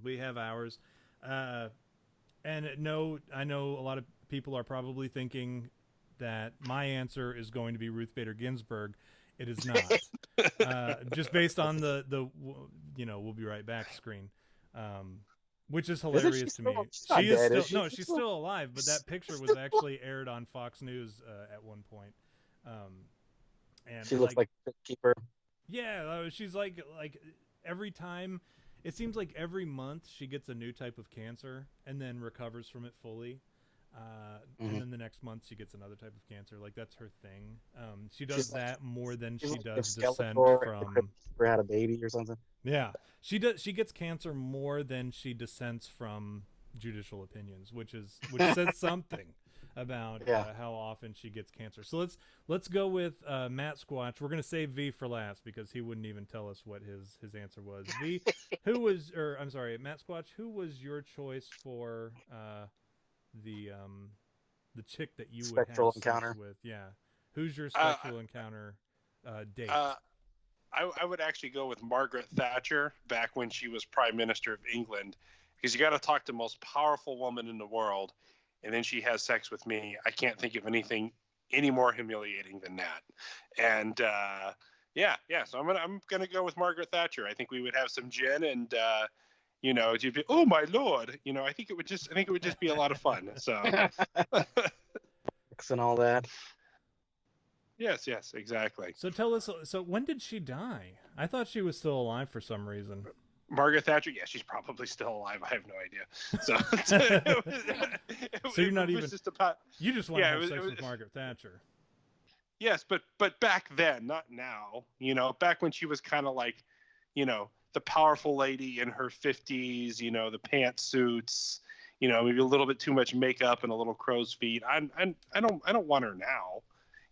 We have ours. And no, I know a lot of people are probably thinking that my answer is going to be Ruth Bader Ginsburg. It is not. Just based on the we'll be right back screen. Which is hilarious to me. She is still no, she's still alive, but that picture was actually aired on Fox News at one point. And she looks like a keeper. Yeah, she's like every time. It seems like every month she gets a new type of cancer and then recovers from it fully. And then the next month she gets another type of cancer. Like, that's her thing. She does that more than she does descent from. Or had a baby or something. Yeah, she does. She gets cancer more than she dissents from judicial opinions, which says something about how often she gets cancer. So let's go with Mattsquatch. We're gonna save V for last because he wouldn't even tell us what his answer was. V, Mattsquatch, who was your choice for the chick that you would have sex with? Yeah, who's your spectral encounter date? I would actually go with Margaret Thatcher back when she was Prime Minister of England, because you got to talk to the most powerful woman in the world, and then she has sex with me. I can't think of anything any more humiliating than that. And so I'm gonna go with Margaret Thatcher. I think we would have some gin, and you'd be, oh my lord, I think it would just be a lot of fun. So and all that. Yes, exactly. So tell us, so when did she die? I thought she was still alive for some reason. Margaret Thatcher? Yeah, she's probably still alive. I have no idea. So, so you're not even. You just want to have sex with Margaret Thatcher. Yes, but back then, not now. Back when she was kind of like, the powerful lady in her 50s. The pantsuits. Maybe a little bit too much makeup and a little crow's feet. I don't want her now.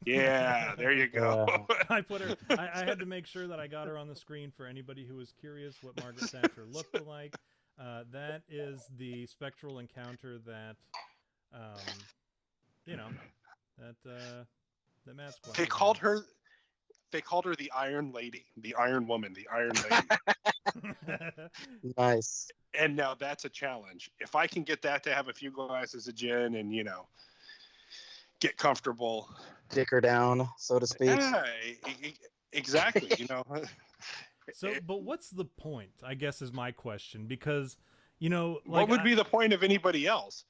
Yeah, there you go. I put her. I had to make sure that I got her on the screen for anybody who was curious what Margaret Thatcher looked like. That is the spectral encounter that, that Mattsquatch. They called her the Iron Lady, the Iron Woman, the Iron Lady. Nice. And now that's a challenge. If I can get that to have a few glasses of gin and get comfortable, dick her down, so to speak. Yeah, exactly. So, but what's the point, I guess, is my question, because what would be the point of anybody else?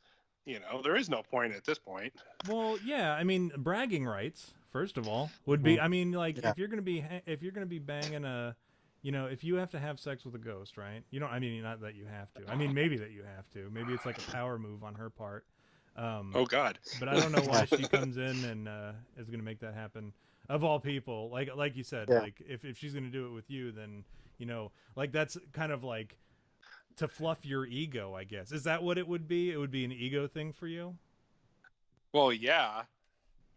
There is no point at this point. Well, yeah, I mean, bragging rights, first of all, would be, I mean, like, if you're gonna be banging a, if you have to have sex with a ghost, right? I mean, not that you have to. I mean, maybe that you have to. Maybe it's like a power move on her part. Oh God! But I don't know why she comes in and is going to make that happen. Of all people, like you said, like if she's going to do it with you, then like that's kind of like to fluff your ego, I guess. Is that what it would be? It would be an ego thing for you. Well, yeah.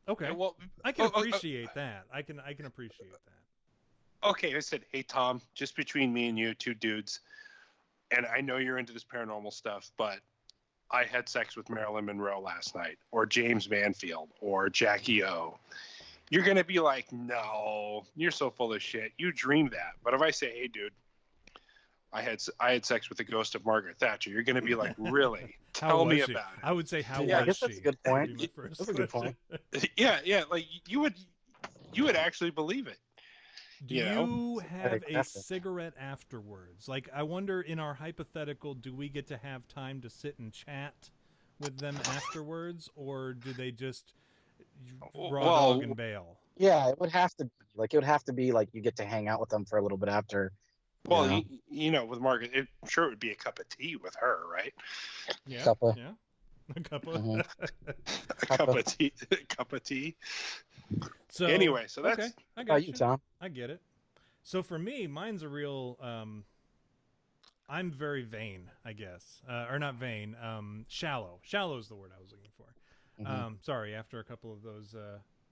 Okay. Well, I can appreciate that. I can appreciate that. Okay, I said, hey Tom, just between me and you, two dudes, and I know you're into this paranormal stuff, but I had sex with Marilyn Monroe last night, or James Manfield, or Jackie O. You're going to be like, no, you're so full of shit. You dreamed that. But if I say, hey, dude, I had sex with the ghost of Margaret Thatcher, you're going to be like, really? Tell me about it. I would say, how was she? Yeah, I guess that's a good point. That's a good point. Yeah, like you would actually believe it. Do you have a cigarette afterwards? Like, I wonder, in our hypothetical, do we get to have time to sit and chat with them afterwards, or do they just raw dog and bail? Yeah, it would have to be like you get to hang out with them for a little bit after. Well, with Margaret, it would be a cup of tea with her, right? Yeah, yeah. A cup of a cup of tea. So anyway, so that's okay. I got you, Tom. I get it. So for me, mine's a real. I'm very vain, I guess, or not vain. Shallow. Shallow is the word I was looking for. Sorry, after a couple of those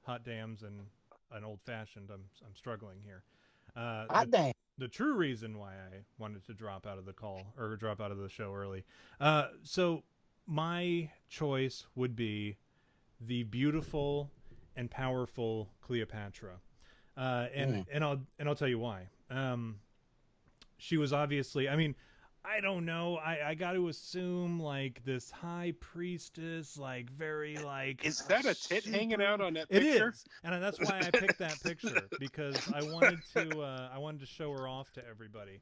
hot dams and an old fashioned, I'm struggling here. Hot damn. The true reason why I wanted to drop out of the call or drop out of the show early. So my choice would be the beautiful and powerful Cleopatra, and I'll tell you why. She was obviously, I mean, I don't know. I got to assume like this high priestess, like very like. Is that a tit hanging out on that It picture? is, and that's why I picked that picture because I wanted to show her off to everybody.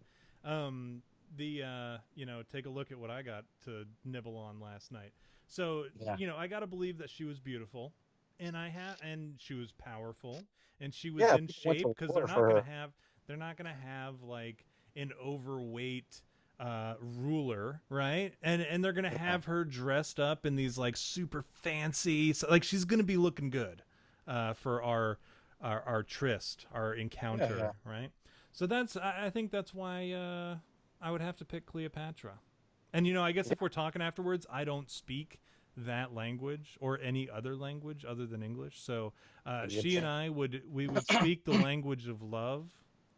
Take a look at what I got to nibble on last night. So I got to believe that she was beautiful, and she was powerful, and she was in shape because they're not gonna have like an overweight ruler, right? And they're gonna have her dressed up in these like super fancy, so like she's gonna be looking good for our tryst, our encounter, right? So I think that's why I would have to pick Cleopatra. And I guess if we're talking afterwards, I don't speak that language or any other language other than English, so she and I would speak the language of love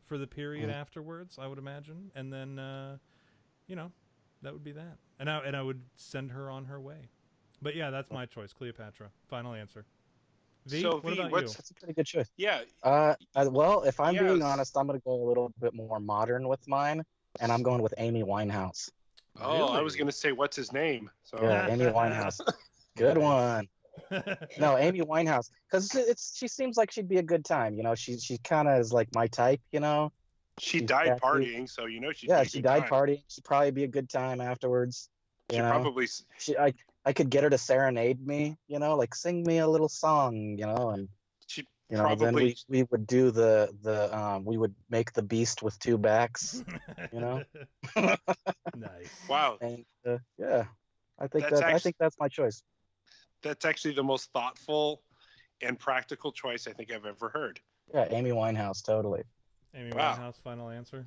for the period afterwards, I would imagine, and then that would be that, and I would send her on her way. But yeah, that's my choice, Cleopatra. Final answer. V, so what about you? That's a pretty good choice. Yeah. Well, if I'm being honest, I'm going to go a little bit more modern with mine, and I'm going with Amy Winehouse. Oh, Really? I was going to say, what's his name? So. Yeah, Amy Winehouse. Good one. No, Amy Winehouse, because she seems like she'd be a good time. She kind of is like my type. She died partying, so she'd. Yeah, she died partying. She'd probably be a good time afterwards. Probably. I could get her to serenade me. Like sing me a little song. And she then we would do we would make the beast with two backs. Nice. Wow. And I think that's my choice. That's actually the most thoughtful and practical choice I think I've ever heard. Yeah, Amy Winehouse, totally. Amy Winehouse, final answer?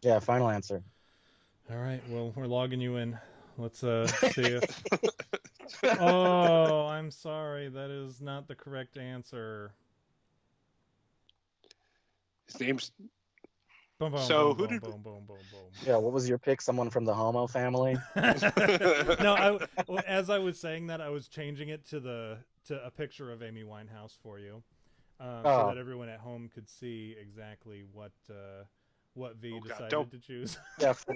Yeah, final answer. All right, well, we're logging you in. Let's see if... Oh, I'm sorry. That is not the correct answer. His name's... Boom, boom, so boom, who boom, did... boom. Yeah, what was your pick? Someone from the Homo family? No, as I was saying that, I was changing it to a picture of Amy Winehouse for you, so that everyone at home could see exactly what V decided to choose. Yeah, for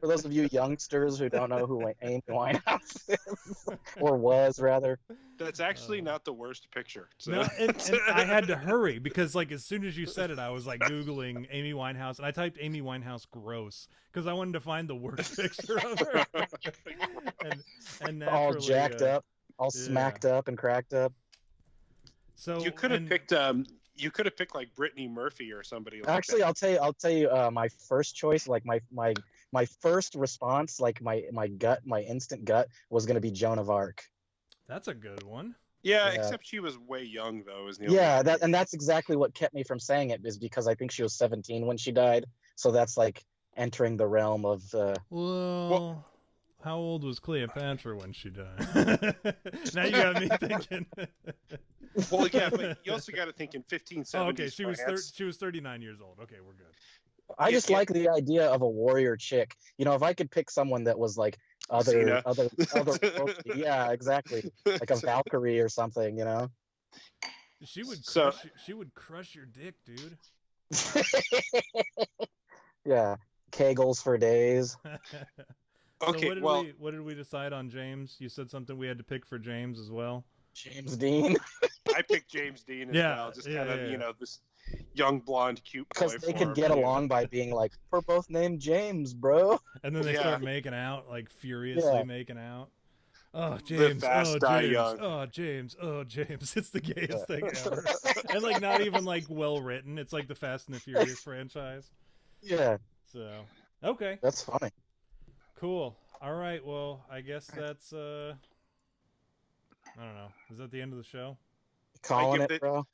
those of you youngsters who don't know who Amy Winehouse is, or was rather. That's actually not the worst picture. So. No, and I had to hurry because like as soon as you said it, I was like Googling Amy Winehouse, and I typed Amy Winehouse gross because I wanted to find the worst picture of her. and all jacked up, all smacked up and cracked up. So you could have picked like Brittany Murphy or somebody like actually, that. I'll tell you my first choice, like my first response, like my instant gut was going to be Joan of Arc. That's a good one. Yeah, except she was way young though. That's exactly what kept me from saying it, is because I think she was 17 when she died. So that's like entering the realm of well, how old was Cleopatra when she died? Now you got me thinking. Well, yeah, but you also got to think in 1570s. Oh, okay, she was 39 years old. Okay, we're good. I just like the idea of a warrior chick. If I could pick someone that was like other yeah, exactly, like a Valkyrie or something. She would crush your dick, dude. Yeah, kegels for days. Okay, so what did we decide on James? You said something we had to pick for James as well. James Dean. I picked James Dean as well. Just kind of this young blonde cute boy. Because they could get along by being like, we're both named James, bro. And then they start making out, like furiously making out. Oh, James. Live fast, die young. Oh, James. Oh, James. It's the gayest thing ever. And like not even like well written. It's like the Fast and the Furious franchise. Yeah. So okay. That's funny. Cool. All right. Well, I guess that's I don't know. Is that the end of the show? Calling it, bro.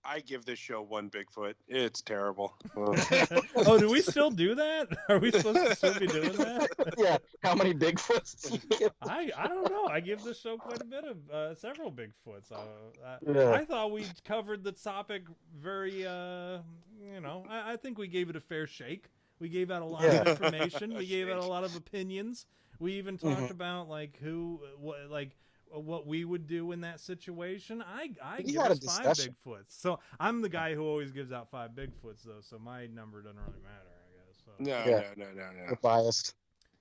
I give this show one Bigfoot. It's terrible. Oh, do we still do that? Are we supposed to still be doing that? Yeah. How many Bigfoots do you give? I don't know. I give this show quite a bit of several Bigfoots. I thought we covered the topic very. I think we gave it a fair shake. We gave out a lot of information. We gave out a lot of opinions. We even talked about like what we would do in that situation. I give us 5 Bigfoots. So I'm the guy who always gives out 5 Bigfoots though. So my number doesn't really matter, I guess. So No, Yeah. no. You're biased.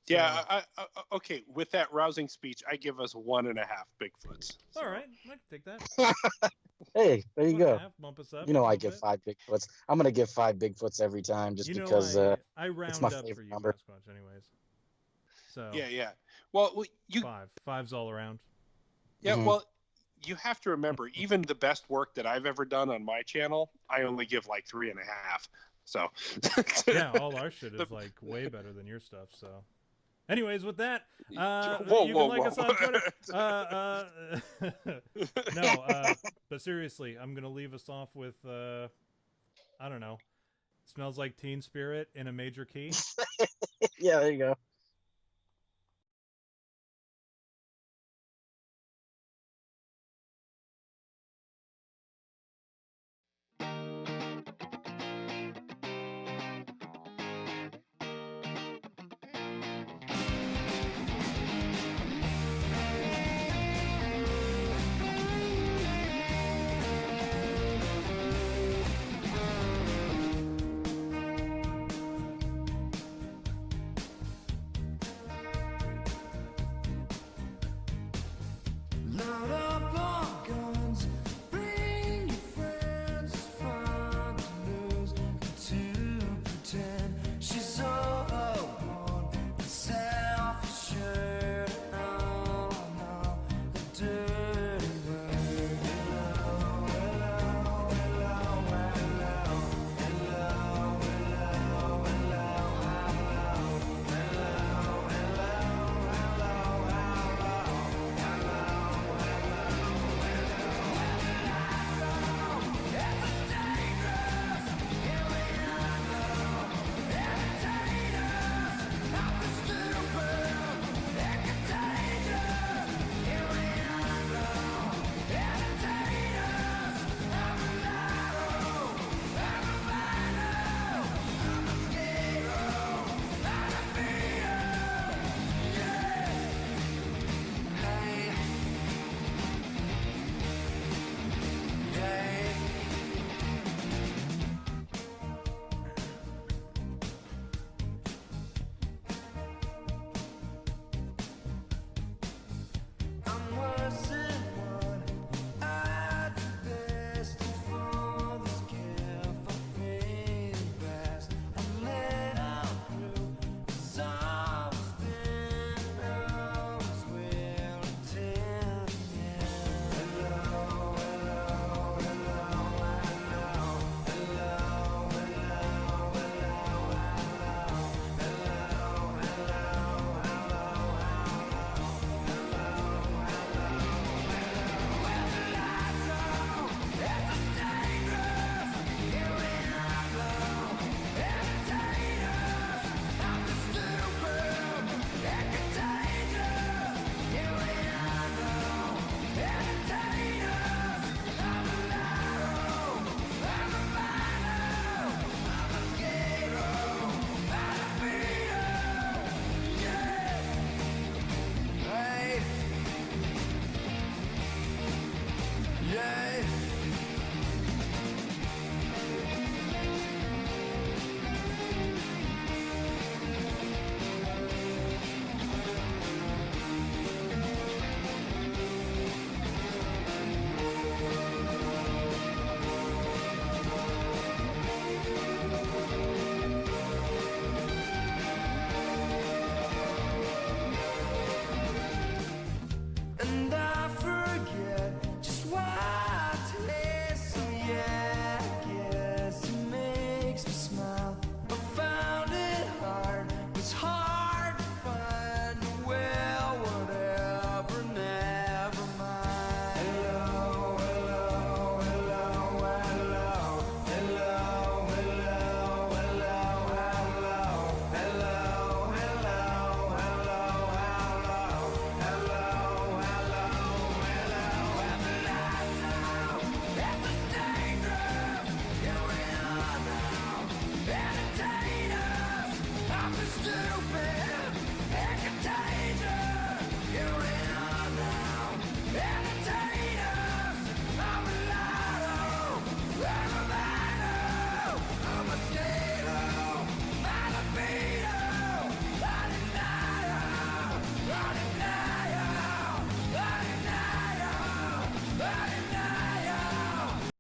Yeah, okay. With that rousing speech, I give us 1.5 Bigfoots. So. All right, I can take that. Hey, there you go. 1.5, bump us up. You know, I a give bit. 5 Bigfoots. I'm gonna give 5 Bigfoots every time, just because I round it's my up for favorite you, number. Mattsquatch, anyways. So Yeah. Well, you. 5's all around. Yeah. Mhm. Well, you have to remember, even the best work that I've ever done on my channel, I only give like 3.5. So. Yeah, all our shit is like way better than your stuff. So. Anyways, with that, Whoa, you whoa, can like us on Twitter. whoa. No, but seriously, I'm gonna leave us off with I don't know. Smells like Teen Spirit in a major key. Yeah, there you go.